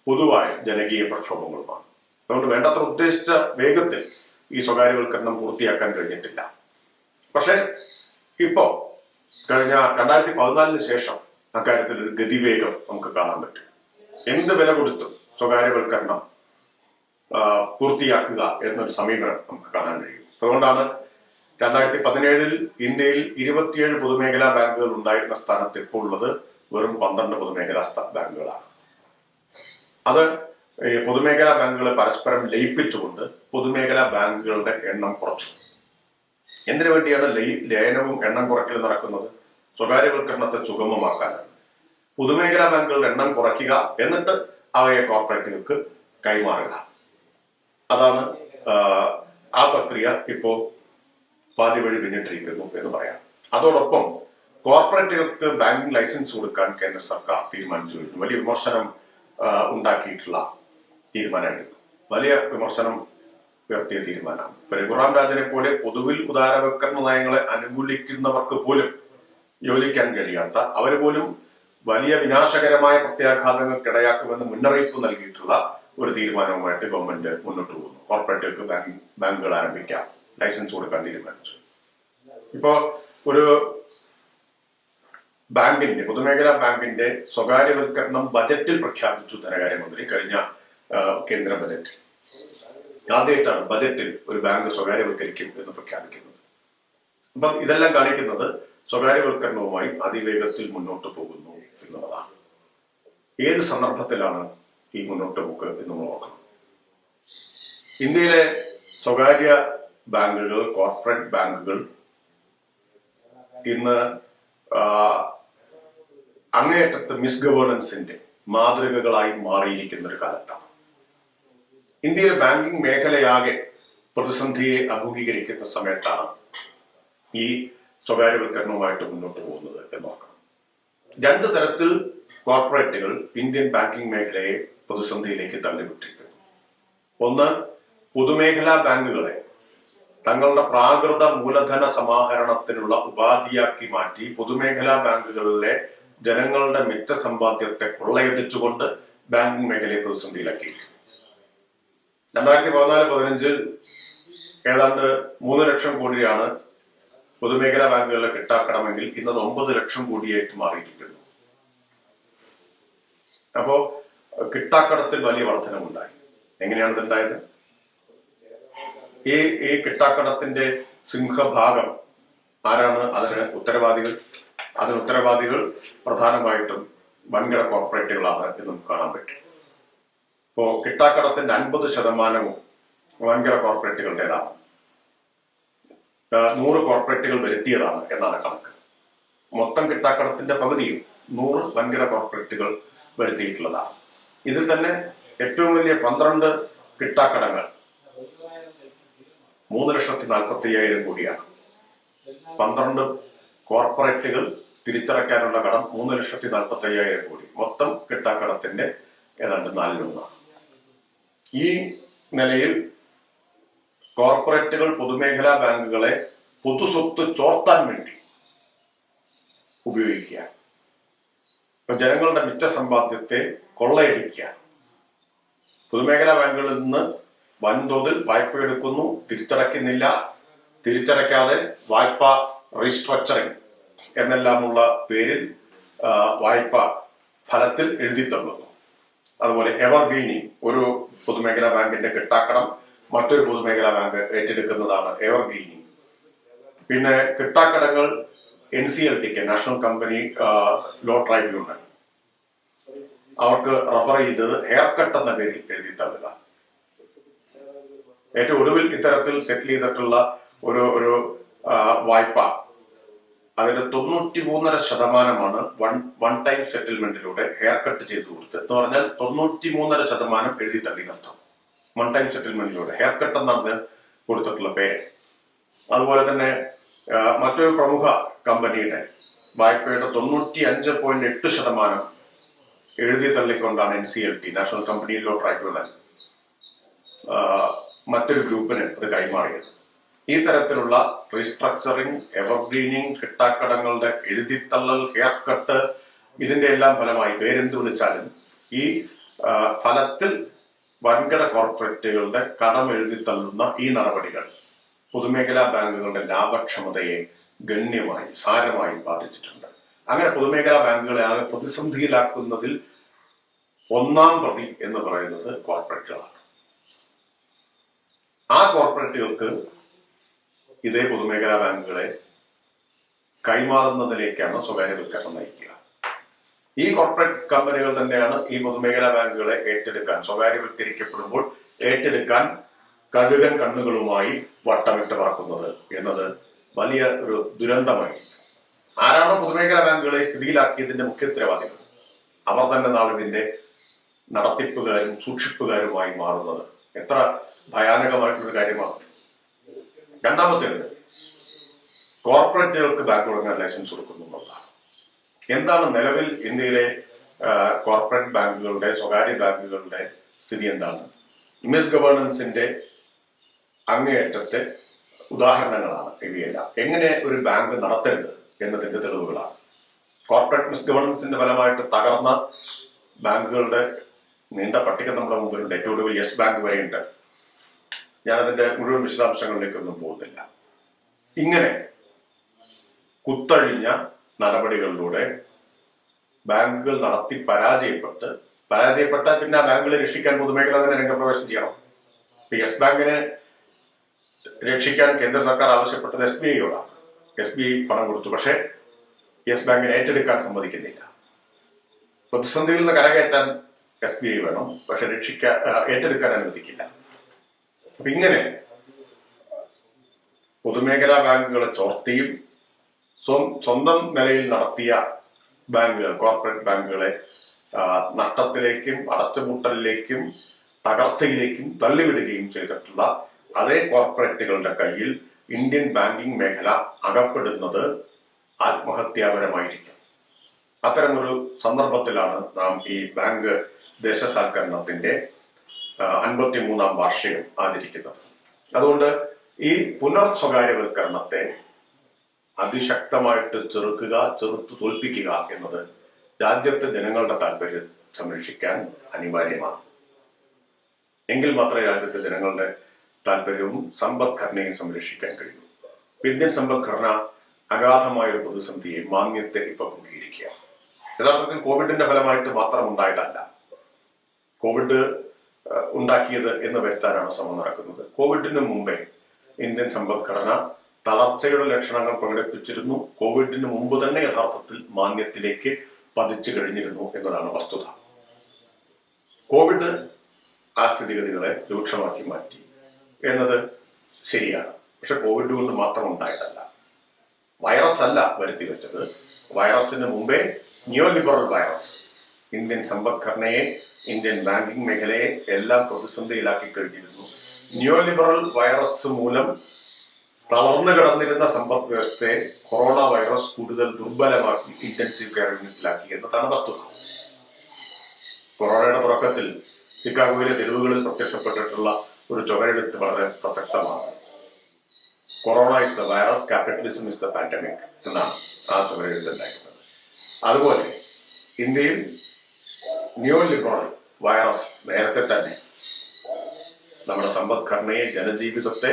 പൊതുവായ ജനകീയ പ്രക്ഷോഭങ്ങളുമാണ്. അതുകൊണ്ട് വേണ്ടത്ര ഉദ്ദേശിച്ച വേഗത്തിൽ ഈ സ്വകാര്യവൽക്കരണം പൂർത്തിയാക്കാൻ കഴിഞ്ഞിട്ടില്ല. പക്ഷെ ഇപ്പോ കഴിഞ്ഞ 2014 ശേഷം അക്കാര്യത്തിൽ ഒരു ഗതിവേഗം നമുക്ക് കാണാൻ പറ്റും. എന്ത് വില കൊടുത്തും സ്വകാര്യവൽക്കരണം പൂർത്തിയാക്കുക എന്നൊരു സമീപനം നമുക്ക് കാണാൻ കഴിയും. അതുകൊണ്ടാണ് 2017 ഇന്ത്യയിൽ 27 പൊതുമേഖലാ ബാങ്കുകൾ ഉണ്ടായിരുന്ന സ്ഥാനത്ത് ഇപ്പോൾ ഉള്ളത് വെറും 12 പൊതുമേഖലാ ബാങ്കുകളാണ്. അത് പൊതുമേഖലാ ബാങ്കുകളെ പരസ്പരം ലയിപ്പിച്ചുകൊണ്ട് പൊതുമേഖലാ ബാങ്കുകളുടെ എണ്ണം കുറച്ചു. എന്തിനു വേണ്ടിയാണ് ലയനവും എണ്ണം കുറയ്ക്കലും നടക്കുന്നത്? സ്വകാര്യവൽക്കരണത്തെ സുഗമമാക്കാനാണ്. പൊതുമേഖലാ ബാങ്കുകളുടെ എണ്ണം കുറയ്ക്കുക, എന്നിട്ട് അവയെ കോർപ്പറേറ്റുകൾക്ക് കൈമാറുക. അതാണ് ആ പ്രക്രിയ ഇപ്പോ പാതി വഴി പിന്നിട്ടിരിക്കുന്നു എന്ന് പറയാം. അതോടൊപ്പം കോർപ്പറേറ്റുകൾക്ക് ബാങ്കിങ് ലൈസൻസ് കൊടുക്കാൻ കേന്ദ്ര സർക്കാർ തീരുമാനിച്ചു കഴിഞ്ഞു. വലിയ വിമർശനം ഉണ്ടാക്കിയിട്ടുള്ള തീരുമാനമായിരുന്നു. വലിയ വിമർശനം ഉയർത്തിയ തീരുമാനമാണ്. രഘുറാം രാജനെ പോലെ പൊതുവിൽ ഉദാരവൽക്കരണ നയങ്ങളെ അനുകൂലിക്കുന്നവർക്ക് പോലും യോജിക്കാൻ കഴിയാത്ത, അവർ പോലും വലിയ വിനാശകരമായ പ്രത്യാഘാതങ്ങൾക്കിടയാക്കുമെന്ന് മുന്നറിയിപ്പ് നൽകിയിട്ടുള്ള ഒരു തീരുമാനവുമായിട്ട് ഗവൺമെന്റ് മുന്നോട്ട് പോകുന്നു. കോർപ്പറേറ്റുകൾക്ക് ബാങ്കുകൾ ആരംഭിക്കാം, ലൈസൻസ് കൊടുക്കാൻ തീരുമാനിച്ചു. ഇപ്പോ ഒരു ബാങ്കിന്റെ, പൊതുമേഖലാ ബാങ്കിന്റെ സ്വകാര്യവൽക്കരണം ബജറ്റിൽ പ്രഖ്യാപിച്ചു ധനകാര്യമന്ത്രി. കഴിഞ്ഞ കേന്ദ്ര ബജറ്റ് ആദ്യമായിട്ടാണ് ബജറ്റിൽ ഒരു ബാങ്ക് സ്വകാര്യവൽക്കരിക്കും എന്ന് പ്രഖ്യാപിക്കുന്നത്. അപ്പം ഇതെല്ലാം കാണിക്കുന്നത് സ്വകാര്യവൽക്കരണവുമായി അതിവേഗത്തിൽ മുന്നോട്ട് പോകുന്നു എന്നുള്ളതാണ്. ഏത് സന്ദർഭത്തിലാണ് ഈ മുന്നോട്ട് പോക്ക് എന്ന് നോക്കണം. ഇന്ത്യയിലെ സ്വകാര്യ ബാങ്കുകൾ, കോർപ്പറേറ്റ് ബാങ്കുകൾ ഇന്ന് അങ്ങേയറ്റത്ത് മിസ്ഗവേണൻസിന്റെ മാതൃകകളായി മാറിയിരിക്കുന്ന ഒരു കാലത്താണ്. ഇന്ത്യയിലെ ബാങ്കിങ് മേഖലയാകെ പ്രതിസന്ധിയെ അഭിമുഖീകരിക്കുന്ന സമയത്താണ് ഈ സ്വകാര്യവൽക്കരണവുമായിട്ട് മുന്നോട്ട് പോകുന്നത് എന്ന് നോക്കണം. 2 തരത്തിൽ കോർപ്പറേറ്റുകൾ ഇന്ത്യൻ ബാങ്കിങ് മേഖലയെ പ്രതിസന്ധിയിലേക്ക് തള്ളിവിട്ടിരിക്കുന്നു. ഒന്ന്, പൊതുമേഖലാ ബാങ്കുകളെ തങ്ങളുടെ പ്രാകൃത മൂലധന സമാഹരണത്തിനുള്ള ഉപാധിയാക്കി മാറ്റി പൊതുമേഖലാ ബാങ്കുകളിലെ ജനങ്ങളുടെ മിച്ച സമ്പാദ്യത്തെ കൊള്ളയടിച്ചുകൊണ്ട് ബാങ്കിംഗ് മേഖലയെ പ്രതിസന്ധിയിലാക്കിയിരിക്കും. 2014-15 ഏതാണ്ട് 3 ലക്ഷം കോടിയാണ് പൊതുമേഖലാ ബാങ്കുകളിലെ കിട്ടാക്കണമെങ്കിൽ ഇന്നത് 9 ലക്ഷം കോടിയായിട്ട് മാറിയിരിക്കുന്നു. അപ്പോ കിട്ടാക്കടത്തിൽ വലിയ വർധനമുണ്ടായി. എങ്ങനെയാണ് ഇതുണ്ടായത്? ഈ കിട്ടാക്കടത്തിന്റെ സിംഹഭാഗം ആരാണ് അതിന് ഉത്തരവാദികൾ? പ്രധാനമായിട്ടും വൻകിട കോർപ്പറേറ്റുകളാണ് എന്ന് നമുക്ക് കാണാൻ പറ്റും. ഇപ്പോ കിട്ടാക്കടത്തിന്റെ 50% വൻകിട കോർപ്പറേറ്റുകളുടേതാണ്. 100 കോർപ്പറേറ്റുകൾ വരുത്തിയതാണ് എന്നാണ് കണക്ക്. മൊത്തം കിട്ടാക്കടത്തിന്റെ പകുതിയും 100 വൻകിട കോർപ്പറേറ്റുകൾ വരുത്തിയിട്ടുള്ളതാണ്. ഇതിൽ തന്നെ ഏറ്റവും വലിയ 12 കിട്ടാക്കടങ്ങൾ 3,40,50,000 കോടിയാണ്. 12 കോർപ്പറേറ്റുകൾ തിരിച്ചടയ്ക്കാനുള്ള കടം 3,40,50,000 കോടി. മൊത്തം കിട്ടാക്കടത്തിന്റെ ഏതാണ്ട് 4/1. ഈ നിലയിൽ കോർപ്പറേറ്റുകൾ പൊതുമേഖലാ ബാങ്കുകളെ പൊതുസ്വത്ത് ചോർത്താൻ വേണ്ടി ഉപയോഗിക്കുക, ജനങ്ങളുടെ മിച്ച സമ്പാദ്യത്തെ കൊള്ളയടിക്കുക. പൊതുമേഖലാ ബാങ്കുകളിൽ നിന്ന് വൻതോതിൽ വായ്പ എടുക്കുന്നു, തിരിച്ചടയ്ക്കുന്നില്ല, തിരിച്ചടയ്ക്കാതെ വായ്പ റീസ്ട്രക്ചറിങ് എന്നെല്ലാമുള്ള പേരിൽ വായ്പ ഫലത്തിൽ എഴുതിത്തള്ളുന്നു. അതുപോലെ എവർഗ്രീനിങ്, ഒരു പൊതുമേഖലാ ബാങ്കിന്റെ കിട്ടാക്കടം മറ്റൊരു പൊതുമേഖലാ ബാങ്ക് ഏറ്റെടുക്കുന്നതാണ് എവർഗ്രീനിങ്. പിന്നെ കിട്ടാക്കടങ്ങൾ NCLTക്ക്, നാഷണൽ കമ്പനി ലോ ട്രൈബ്യൂണൽ, അവർക്ക് റഫർ ചെയ്തത് ഹെയർ കട്ട് എന്ന പേരിൽ എഴുതി തള്ളുക. ഏറ്റവും ഒടുവിൽ ഇത്തരത്തിൽ സെറ്റിൽ ചെയ്തിട്ടുള്ള ഒരു വായ്പ അതിന്റെ 93.5% വൺ ടൈം സെറ്റിൽമെന്റിലൂടെ ഹെയർ കട്ട് ചെയ്തു കൊടുത്ത്, എന്ന് പറഞ്ഞാൽ 93.5% എഴുതി തള്ളി നടത്തും. വൺ ടൈം സെറ്റിൽമെന്റിലൂടെ ഹെയർ കട്ട് എന്നാണ് കൊടുത്തിട്ടുള്ള പേര്. അതുപോലെ തന്നെ മറ്റൊരു പ്രമുഖ കമ്പനിയുടെ വായ്പയുടെ 95.8% എഴുതി തള്ളിക്കൊണ്ടാണ് NCLT, national company law tribunal, മറ്റൊരു ഗ്രൂപ്പിന് അത് കൈമാറിയത്. ഈ തരത്തിലുള്ള റീസ്ട്രക്ചറിങ്, എവർഗ്രീനിങ്, കിട്ടാക്കടങ്ങളുടെ എഴുതിത്തള്ളൽ, ഹെയർ കട്ട്, ഇതിന്റെ എല്ലാം ഫലമായി പേരെന്ത് വിളിച്ചാലും ഈ ഫലത്തിൽ വൻകിട കോർപ്പറേറ്റുകളുടെ കടം എഴുതിത്തള്ളുന്ന ഈ നടപടികൾ പൊതുമേഖലാ ബാങ്കുകളുടെ ലാഭക്ഷമതയെ ഗണ്യമായി സാരമായി ബാധിച്ചിട്ടുണ്ട്. അങ്ങനെ പൊതുമേഖലാ ബാങ്കുകളെ ആകെ പ്രതിസന്ധിയിലാക്കുന്നതിൽ ഒന്നാം പ്രതി എന്ന് പറയുന്നത് കോർപ്പറേറ്റുകളാണ്. ആ കോർപ്പറേറ്റുകൾക്ക് ഇതേ പൊതുമേഖലാ ബാങ്കുകളെ കൈമാറുന്നതിലേക്കാണ് സ്വകാര്യവൽക്കരണം നയിക്കുക. ഈ കോർപ്പറേറ്റ് കമ്പനികൾ തന്നെയാണ് ഈ പൊതുമേഖലാ ബാങ്കുകളെ ഏറ്റെടുക്കാൻ, സ്വകാര്യവൽക്കരിക്കപ്പെടുമ്പോൾ ഏറ്റെടുക്കാൻ കഴുകൻ കണ്ണുകളുമായി വട്ടമിട്ട് പറക്കുന്നത് എന്നത് വലിയ ഒരു ദുരന്തമായി. ആരാണോ പൊതുമേഖലാ ബാങ്കുകളെ സ്ഥിതിയിലാക്കിയതിന്റെ മുഖ്യ ഉത്തരവാദികൾ, അവർ തന്നെ നാളെ ഇതിന്റെ നടത്തിപ്പുകാരും സൂക്ഷിപ്പുകാരുമായി മാറുന്നത് എത്ര ഭയാനകമായിട്ടുള്ളൊരു കാര്യമാണ്. രണ്ടാമത്തേത്, കോർപ്പറേറ്റുകൾക്ക് ബാങ്ക് തുടങ്ങാൻ ലൈസൻസ് കൊടുക്കുന്നു എന്നുള്ളതാണ്. എന്താണ് നിലവിൽ ഇന്ത്യയിലെ കോർപ്പറേറ്റ് ബാങ്കുകളുടെ, സ്വകാര്യ ബാങ്കുകളുടെ സ്ഥിതി എന്താണ്? മിസ് ഗവേണൻസിന്റെ അങ്ങേയറ്റത്തെ ഉദാഹരണങ്ങളാണ് ഇവയെല്ലാം. എങ്ങനെ ഒരു ബാങ്ക് നടത്തരുത് എന്നതിന്റെ തെളിവുകളാണ്. കോർപ്പറേറ്റ് മിസ് ഗവേണൻസിന്റെ ഫലമായിട്ട് തകർന്ന ബാങ്കുകളുടെ നീണ്ട പട്ടിക നമ്മുടെ മുമ്പിലുണ്ട്. ഏറ്റവും ഒടുവിൽ യെസ് ബാങ്ക് വരെയുണ്ട്. ഞാനതിന്റെ മുഴുവൻ വിശദാംശങ്ങളിലേക്കൊന്നും പോകുന്നില്ല. ഇങ്ങനെ കുത്തഴിഞ്ഞ നടപടികളിലൂടെ ബാങ്കുകൾ നടത്തി പരാജയപ്പെട്ടാൽ പിന്നെ ആ ബാങ്കുകളെ രക്ഷിക്കാൻ പൊതുമേഖല തന്നെ രംഗപ്രവേശം ചെയ്യണം. യെസ് ബാങ്കിനെ രക്ഷിക്കാൻ കേന്ദ്ര സർക്കാർ ആവശ്യപ്പെട്ടത് SBIയോടാണ്. SBI പണം കൊടുത്തു, പക്ഷെ യെസ് ബാങ്കിനെ ഏറ്റെടുക്കാൻ സമ്മതിക്കുന്നില്ല. പ്രതിസന്ധിയിൽ നിന്ന് കരകയറ്റാൻ SBI വേണം, പക്ഷെ ഏറ്റെടുക്കാൻ അനുവദിക്കില്ല. അപ്പൊ ഇങ്ങനെ പൊതുമേഖലാ ബാങ്കുകളെ ചോർത്തിയും സ്വന്തം നിലയിൽ നടത്തിയ ബാങ്കുകൾ, കോർപ്പറേറ്റ് ബാങ്കുകളെ നഷ്ടത്തിലേക്കും അടച്ചുപൂട്ടലിലേക്കും തകർച്ചയിലേക്കും തള്ളിവിടുകയും ചെയ്തിട്ടുള്ള അതേ കോർപ്പറേറ്റുകളുടെ കയ്യിൽ ഇന്ത്യൻ ബാങ്കിംഗ് മേഖല അകപ്പെടുന്നത് ആത്മഹത്യാപരമായിരിക്കും. അത്തരമൊരു സന്ദർഭത്തിലാണ് നാം ഈ ബാങ്ക് ദേശസാൽക്കരണത്തിന്റെ 53-ാം വാർഷികം ആചരിക്കുന്നത്. അതുകൊണ്ട് ഈ പുനർ സ്വകാര്യവൽക്കരണത്തെ അതിശക്തമായിട്ട് ചെറുത്തു തോൽപ്പിക്കുക എന്നത് രാജ്യത്തെ ജനങ്ങളുടെ താല്പര്യം സംരക്ഷിക്കാൻ അനിവാര്യമാണ്. എങ്കിൽ മാത്രമേ രാജ്യത്തെ ജനങ്ങളുടെ താല്പര്യവും സമ്പദ്ഘടനയും സംരക്ഷിക്കാൻ കഴിയൂ. ഇന്ത്യൻ സമ്പദ്ഘടന അഗാധമായൊരു പ്രതിസന്ധിയെ മാന്ദ്യത്തെ ഇപ്പൊ അഭിമുഖീകരിക്കുക. യഥാർത്ഥത്തിൽ കോവിഡിന്റെ ഫലമായിട്ട് മാത്രം ഉണ്ടായതല്ല. കോവിഡ് ഉണ്ടാക്കിയത് എന്ന് വരുത്താനാണ് ശ്രമം നടക്കുന്നത്. കോവിഡിന് മുമ്പേ ഇന്ത്യൻ സമ്പദ്ഘടന തളർച്ചയുടെ ലക്ഷണങ്ങൾ പ്രകടിപ്പിച്ചിരുന്നു. കോവിഡിന് മുമ്പ് തന്നെ യഥാർത്ഥത്തിൽ മാന്ദ്യത്തിലേക്ക് പതിച്ചു കഴിഞ്ഞിരുന്നു എന്നതാണ് വസ്തുത. കോവിഡ് ആ സ്ഥിതിഗതികളെ രൂക്ഷമാക്കി മാറ്റി എന്നത് ശരിയാണ്. പക്ഷെ കോവിഡ് കൊണ്ട് മാത്രം ഉണ്ടായതല്ല. വൈറസ് അല്ല വരുത്തി വെച്ചത്. വൈറസിന് മുമ്പേ ന്യൂ ലിബറൽ വൈറസ് ഇന്ത്യൻ സമ്പദ്ഘടനയെ, ഇന്ത്യൻ ബാങ്കിംഗ് മേഖലയെ എല്ലാം പ്രതിസന്ധിയിലാക്കി കഴിഞ്ഞിരുന്നു. ന്യൂ ലിബറൽ വൈറസ് മൂലം തളർന്നു കിടന്നിരുന്ന സമ്പദ് വ്യവസ്ഥയെ കൊറോണ വൈറസ് കൂടുതൽ ദുർബലമാക്കി ഇന്റൻസീവ് കെയർ യൂണിറ്റിലാക്കി എന്നതാണ് വസ്തുത. കൊറോണയുടെ തുടക്കത്തിൽ ചിക്കാഗോയിലെ തെരുവുകളിൽ പ്രത്യക്ഷപ്പെട്ടിട്ടുള്ള ഒരു ചുവരെഴുത്ത് വളരെ പ്രസക്തമാണ്. Corona is the virus, capitalism is the pandemic എന്നാണ് ആ ചുവരെഴുത്ത് ഉണ്ടായിരുന്നത്. അതുപോലെ ഇന്ത്യയിൽ ന്യൂ ലിബറൽ വൈറസ് നേരത്തെ തന്നെ നമ്മുടെ സമ്പദ്ഘടനയെ, ജനജീവിതത്തെ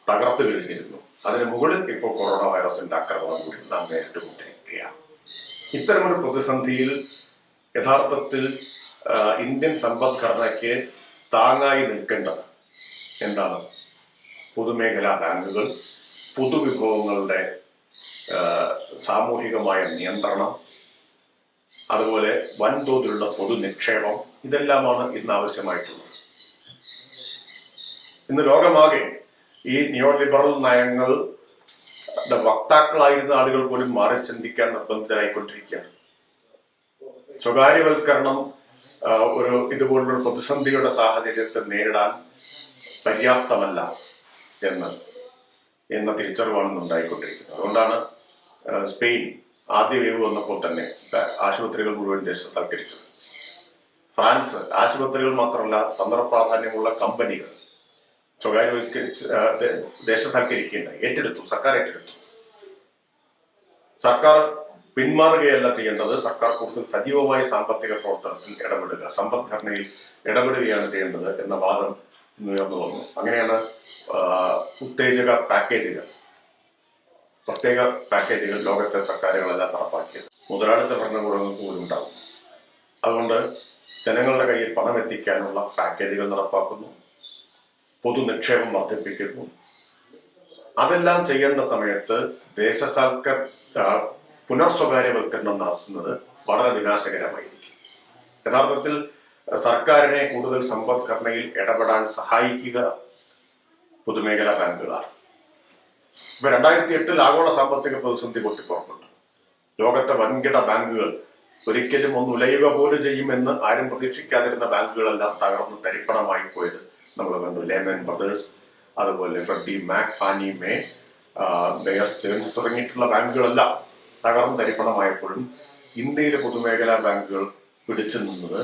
തകർത്തു കഴിഞ്ഞിരുന്നു. അതിന് മുകളിൽ ഇപ്പോൾ കൊറോണ വൈറസിന്റെ ആക്രമണം കൂടി നാം നേരിട്ടുകൊണ്ടിരിക്കുകയാണ്. ഇത്തരമൊരു പ്രതിസന്ധിയിൽ യഥാർത്ഥത്തിൽ ഇന്ത്യൻ സമ്പദ്ഘടനയ്ക്ക് താങ്ങായി നിൽക്കേണ്ടത് എന്താണ്? പൊതുമേഖലാ ബാങ്കുകൾ, പൊതുവിഭവങ്ങളുടെ സാമൂഹികമായ നിയന്ത്രണം, അതുപോലെ വൻതോതിലുള്ള പൊതു നിക്ഷേപം, ഇതെല്ലാമാണ് ഇന്ന് ആവശ്യമായിട്ടുള്ളത്. ഇന്ന് ലോകമാകെ ഈ നിയോ ലിബറൽ നയങ്ങളുടെ വക്താക്കളായിരുന്ന ആളുകൾ പോലും മാറി ചിന്തിക്കാൻ നിർബന്ധിതരായിക്കൊണ്ടിരിക്കുകയാണ്. സ്വകാര്യവൽക്കരണം ഒരു ഇതുപോലൊരു പ്രതിസന്ധിയുടെ സാഹചര്യത്തെ നേരിടാൻ പര്യാപ്തമല്ല എന്ന തിരിച്ചറിവാണ് ഉണ്ടായിക്കൊണ്ടിരിക്കുന്നത്. അതുകൊണ്ടാണ് സ്പെയിൻ ആദ്യ വേവ് വന്നപ്പോൾ തന്നെ ആശുപത്രികൾ മുഴുവൻ ദേശസാൽക്കരിച്ചത്. ഫ്രാൻസ് ആശുപത്രികൾ മാത്രമല്ല, തന്ത്രപ്രാധാന്യമുള്ള കമ്പനികൾ സ്വകാര്യവൽക്കരിച്ച് ദേശസാൽക്കരിക്കുകയുണ്ടായി. സർക്കാർ ഏറ്റെടുത്തു. സർക്കാർ പിന്മാറുകയല്ല ചെയ്യേണ്ടത്, സർക്കാർ കൂടുതൽ സജീവമായി സാമ്പത്തിക പ്രവർത്തനത്തിൽ ഇടപെടുക, സമ്പദ്ഘടനയിൽ ഇടപെടുകയാണ് ചെയ്യേണ്ടത് എന്ന വാദം ഉയർന്നു വന്നു. അങ്ങനെയാണ് ഉത്തേജക പാക്കേജുകൾ, പ്രത്യേക പാക്കേജുകൾ ലോകത്തെ സർക്കാരുകളെല്ലാം നടപ്പാക്കിയത്. മുതലാളിത്ത ഭരണകൂടങ്ങൾക്ക് പോലും ഉണ്ടാകും. അതുകൊണ്ട് ജനങ്ങളുടെ കയ്യിൽ പണം എത്തിക്കാനുള്ള പാക്കേജുകൾ നടപ്പാക്കുന്നു, പൊതു നിക്ഷേപം വർദ്ധിപ്പിക്കുന്നു. അതെല്ലാം ചെയ്യേണ്ട സമയത്ത് പുനർസ്വകാര്യവൽക്കരണം നടത്തുന്നത് വളരെ വിനാശകരമായിരിക്കും. യഥാർത്ഥത്തിൽ സർക്കാരിനെ കൂടുതൽ സമ്പദ്ഘടനയിൽ ഇടപെടാൻ സഹായിക്കുക പൊതുമേഖലാ ബാങ്കുകളാണ്. ഇപ്പൊ 2008 ആഗോള സാമ്പത്തിക പ്രതിസന്ധി പൊട്ടിപ്പുറപ്പെട്ടു. ലോകത്തെ വൻകിട ബാങ്കുകൾ ഒരിക്കലും ഒന്ന് ഉലയുക പോലും ചെയ്യുമെന്ന് ആരും പ്രതീക്ഷിക്കാതിരുന്ന ബാങ്കുകളെല്ലാം തകർന്ന് തരിപ്പണമായി പോയത് നമ്മൾ കണ്ടു. ലേമൻ ബ്രദേഴ്സ്, അതുപോലെ Freddy Mac, Fani may, bear Stearns തുടങ്ങിയിട്ടുള്ള ബാങ്കുകളെല്ലാം തകർന്ന് തരിപ്പണമായപ്പോഴും ഇന്ത്യയിലെ പൊതുമേഖലാ ബാങ്കുകൾ പിടിച്ചു നിന്നത്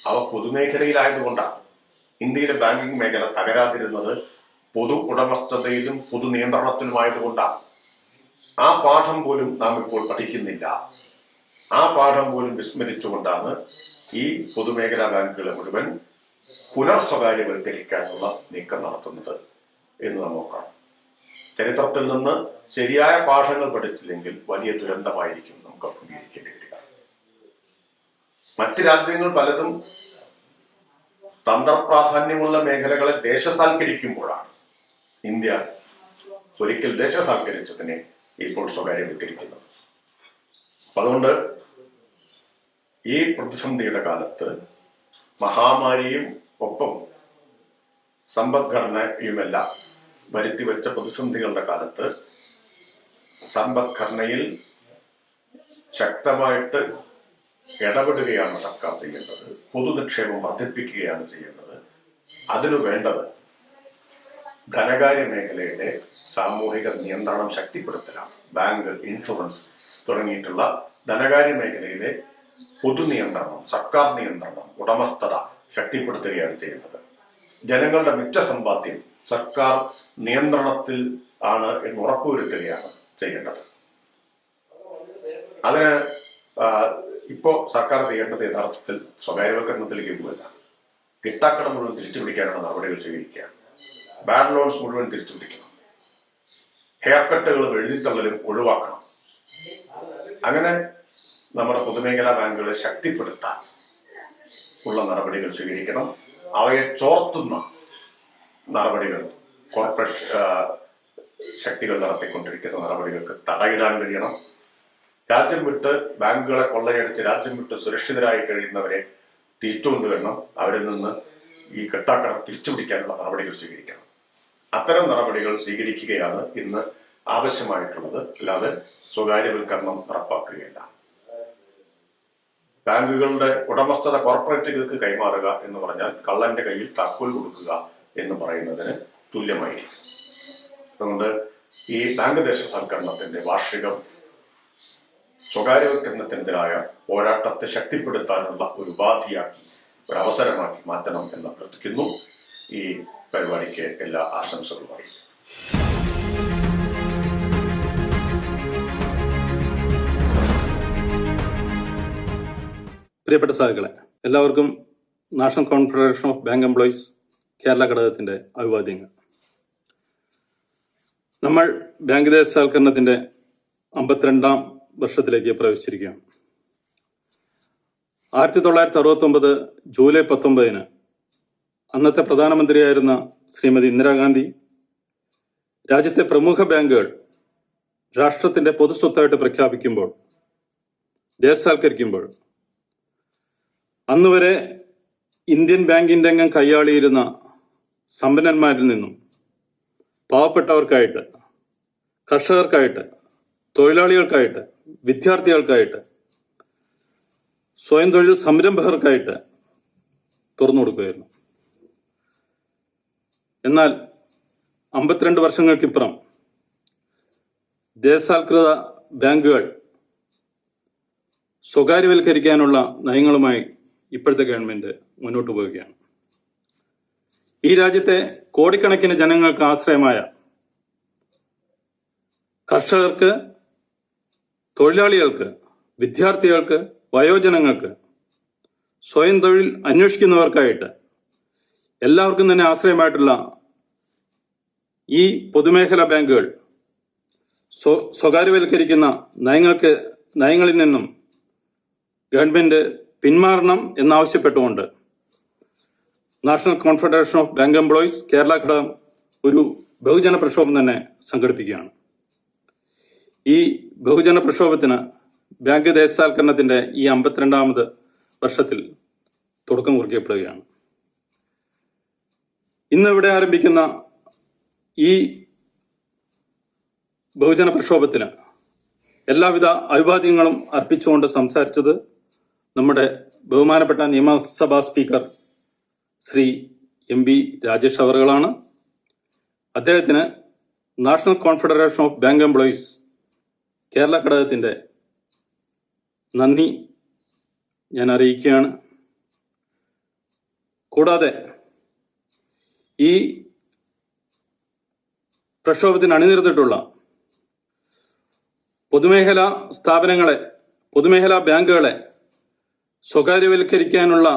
അവ പൊതുമേഖലയിലായതുകൊണ്ടാണ്. ഇന്ത്യയിലെ ബാങ്കിംഗ് മേഖല തകരാതിരുന്നത് പൊതു ഉടമസ്ഥതയിലും പൊതു നിയന്ത്രണത്തിലുമായതുകൊണ്ടാണ്. ആ പാഠം പോലും നാം ഇപ്പോൾ പഠിക്കുന്നില്ല. ആ പാഠം പോലും വിസ്മരിച്ചുകൊണ്ടാണ് ഈ പൊതുമേഖലാ ബാങ്കുകളെ മുഴുവൻ പുനർസ്വകാര്യവൽക്കരിക്കാനുള്ള നീക്കം നടത്തുന്നത് എന്ന് നാം നോക്കണം. ചരിത്രത്തിൽ നിന്ന് ശരിയായ പാഠങ്ങൾ പഠിച്ചില്ലെങ്കിൽ വലിയ ദുരന്തമായിരിക്കും നമുക്ക് അഭിമുഖീകരിക്കേണ്ടി വരിക. മറ്റ് രാജ്യങ്ങൾ പലതും തന്ത്രപ്രാധാന്യമുള്ള മേഖലകളെ ദേശസാൽക്കരിക്കുമ്പോഴാണ് ഇന്ത്യ ഒരിക്കൽ ദേശസാൽക്കരിച്ചതിനെ ഇപ്പോൾ സ്വകാര്യവൽക്കരിക്കുന്നത്. അതുകൊണ്ട് ഈ പ്രതിസന്ധിയുടെ കാലത്ത് മഹാമാരിയും ഒപ്പം സമ്പദ്ഘടനയുമെല്ലാം വരുത്തിവെച്ച പ്രതിസന്ധികളുടെ കാലത്ത് സമ്പദ്ഘടനയിൽ ശക്തമായിട്ട് ഇടപെടുകയാണ് സർക്കാർ ചെയ്യേണ്ടത്. പൊതുനിക്ഷേപം വർദ്ധിപ്പിക്കുകയാണ് ചെയ്യേണ്ടത്. അതിനു വേണ്ടത് ധനകാര്യ മേഖലയുടെ സാമൂഹിക നിയന്ത്രണം ശക്തിപ്പെടുത്തലാണ്. ബാങ്ക്, ഇൻഷുറൻസ് തുടങ്ങിയിട്ടുള്ള ധനകാര്യ മേഖലയിലെ പൊതുനിയന്ത്രണം, സർക്കാർ നിയന്ത്രണം, ഉടമസ്ഥത ശക്തിപ്പെടുത്തുകയാണ് ചെയ്യുന്നത്. ജനങ്ങളുടെ മിച്ച സമ്പാദ്യം സർക്കാർ നിയന്ത്രണത്തിൽ ആണ് എന്ന് ഉറപ്പുവരുത്തുകയാണ് ചെയ്യേണ്ടത്. അതിന് ഇപ്പോ സർക്കാർ ചെയ്യേണ്ടത് യഥാർത്ഥത്തിൽ സ്വകാര്യവൽക്കരണത്തിലേക്ക് പോകല്ല, കിട്ടാക്കട മുഴുവൻ തിരിച്ചുപിടിക്കാനുള്ള നടപടികൾ സ്വീകരിക്കുക, ബാഡ് ലോൺസ് മുഴുവൻ തിരിച്ചുപിടിക്കണം, ഹെയർ കട്ടുകളും എഴുതിത്തള്ളലും ഒഴിവാക്കണം. അങ്ങനെ നമ്മുടെ പൊതുമേഖലാ ബാങ്കുകളെ ശക്തിപ്പെടുത്താൻ ഉള്ള നടപടികൾ സ്വീകരിക്കണം. അവയെ ചോർത്തുന്ന നടപടികൾ കോർപ്പറേറ്റ് ശക്തികൾ നടത്തിക്കൊണ്ടിരിക്കുന്ന നടപടികൾക്ക് തടയിടാൻ കഴിയണം. രാജ്യം വിട്ട് ബാങ്കുകളെ കൊള്ളയടിച്ച് രാജ്യം വിട്ട് സുരക്ഷിതരായി കഴിയുന്നവരെ തിരിച്ചുകൊണ്ടുവരണം. അവരിൽ നിന്ന് ഈ കെട്ടാക്കടം തിരിച്ചുപിടിക്കാനുള്ള നടപടികൾ സ്വീകരിക്കണം. അത്തരം നടപടികൾ സ്വീകരിക്കുകയാണ് ഇന്ന് ആവശ്യമായിട്ടുള്ളത്, അല്ലാതെ സ്വകാര്യവൽക്കരണം നടപ്പാക്കുകയല്ല. ബാങ്കുകളുടെ ഉടമസ്ഥത കോർപ്പറേറ്റുകൾക്ക് കൈമാറുക എന്ന് പറഞ്ഞാൽ കള്ളന്റെ കയ്യിൽ താക്കോൽ കൊടുക്കുക എന്ന് പറയുന്നതിന് തുല്യമായിരിക്കും. അതുകൊണ്ട് ഈ ബാങ്ക് ദേശസാൽക്കരണത്തിന്റെ വാർഷികം സ്വകാര്യവൽക്കരണത്തിനെതിരായ പോരാട്ടത്തെ ശക്തിപ്പെടുത്താനുള്ള ഒരു ഉപാധിയാക്കി, ഒരു അവസരമാക്കി മാറ്റണം എന്ന് അഭ്യർത്ഥിക്കുന്നു. ഈ പരിപാടിക്ക് എല്ലാ ആശംസകളും അറിയിക്കും. പ്രിയപ്പെട്ട സഹകളെ, എല്ലാവർക്കും national confederation of bank employees Kerala ഘടകത്തിന്റെ അഭിവാദ്യങ്ങൾ. നമ്മൾ ബാങ്ക് ദേശസാൽക്കരണത്തിന്റെ 52ാം വർഷത്തിലേക്ക് പ്രവേശിച്ചിരിക്കുകയാണ്. 1969 ജൂലൈ 19 അന്നത്തെ പ്രധാനമന്ത്രിയായിരുന്ന ശ്രീമതി ഇന്ദിരാഗാന്ധി രാജ്യത്തെ പ്രമുഖ ബാങ്കുകൾ രാഷ്ട്രത്തിന്റെ പൊതുസ്വത്തായിട്ട് പ്രഖ്യാപിക്കുമ്പോൾ, ദേശസാൽക്കരിക്കുമ്പോൾ, അന്നുവരെ ഇന്ത്യൻ ബാങ്കിന്റെ രംഗം കൈയാളിയിരുന്ന സമ്പന്നന്മാരിൽ നിന്നും പാവപ്പെട്ടവർക്കായിട്ട്, കർഷകർക്കായിട്ട്, തൊഴിലാളികൾക്കായിട്ട്, വിദ്യാർത്ഥികൾക്കായിട്ട്, സ്വയം തൊഴിൽ സംരംഭകർക്കായിട്ട് തുറന്നു കൊടുക്കുകയായിരുന്നു. എന്നാൽ 52 വർഷങ്ങൾക്കിപ്പുറം ദേശസാൽകൃത ബാങ്കുകൾ സ്വകാര്യവൽക്കരിക്കാനുള്ള നയങ്ങളുമായി ഇപ്പോഴത്തെ ഗവൺമെന്റ് മുന്നോട്ട് പോവുകയാണ്. ഈ രാജ്യത്തെ കോടിക്കണക്കിന് ജനങ്ങൾക്ക് ആശ്രയമായ കർഷകർക്ക്, തൊഴിലാളികൾക്ക്, വിദ്യാർത്ഥികൾക്ക്, വയോജനങ്ങൾക്ക്, സ്വയം തൊഴിൽ അന്വേഷിക്കുന്നവർക്കായിട്ട് എല്ലാവർക്കും തന്നെ ആശ്രയമായിട്ടുള്ള ഈ പൊതുമേഖലാ ബാങ്കുകൾ സ്വകാര്യവൽക്കരിക്കുന്ന നയങ്ങളിൽ നിന്നും ഗവൺമെന്റ് പിന്മാറണം എന്നാവശ്യപ്പെട്ടുകൊണ്ട് national confederation of bank employees Kerala ഘടകം ഒരു ബഹുജന പ്രക്ഷോഭം തന്നെ സംഘടിപ്പിക്കുകയാണ്. ഈ ബഹുജന പ്രക്ഷോഭത്തിന് ബാങ്ക് ദേശസാൽക്കരണത്തിന്റെ ഈ 52ാമത് വർഷത്തിൽ തുടക്കം കുറിക്കപ്പെടുകയാണ്. ഇന്ന് ഇവിടെ ആരംഭിക്കുന്ന ഈ ബഹുജന പ്രക്ഷോഭത്തിന് എല്ലാവിധ അഭിവാദ്യങ്ങളും അർപ്പിച്ചുകൊണ്ട് സംസാരിച്ചത് നമ്മുടെ ബഹുമാനപ്പെട്ട നിയമസഭാ സ്പീക്കർ ശ്രീ MB രാജേഷ് അവറുകളാണ്. അദ്ദേഹത്തിന് national confederation of bank employees Kerala ഘടകത്തിന്റെ നന്ദി ഞാൻ അറിയിക്കുകയാണ്. കൂടാതെ ഈ പ്രക്ഷോഭത്തിന് അണിനിരന്നിട്ടുള്ള പൊതുമേഖലാ സ്ഥാപനങ്ങളെ, പൊതുമേഖലാ ബാങ്കുകളെ സ്വകാര്യവൽക്കരിക്കാനുള്ള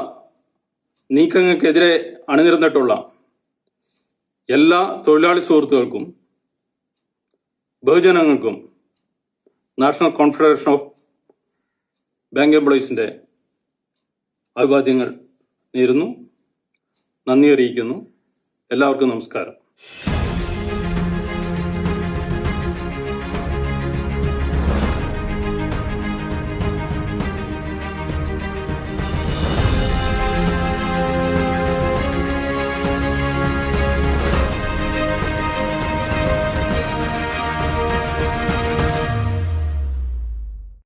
നീക്കങ്ങൾക്കെതിരെ അണിനിരന്നിട്ടുള്ള എല്ലാ തൊഴിലാളി സുഹൃത്തുക്കൾക്കും, ബഹുജനങ്ങൾക്കും നാഷണൽ കോൺഫെഡറേഷൻ ഓഫ് ബാങ്ക് എംപ്ലോയീസിന്റെ അഭിവാദ്യങ്ങൾ നേരുന്നു, നന്ദി അറിയിക്കുന്നു. എല്ലാവർക്കും നമസ്കാരം.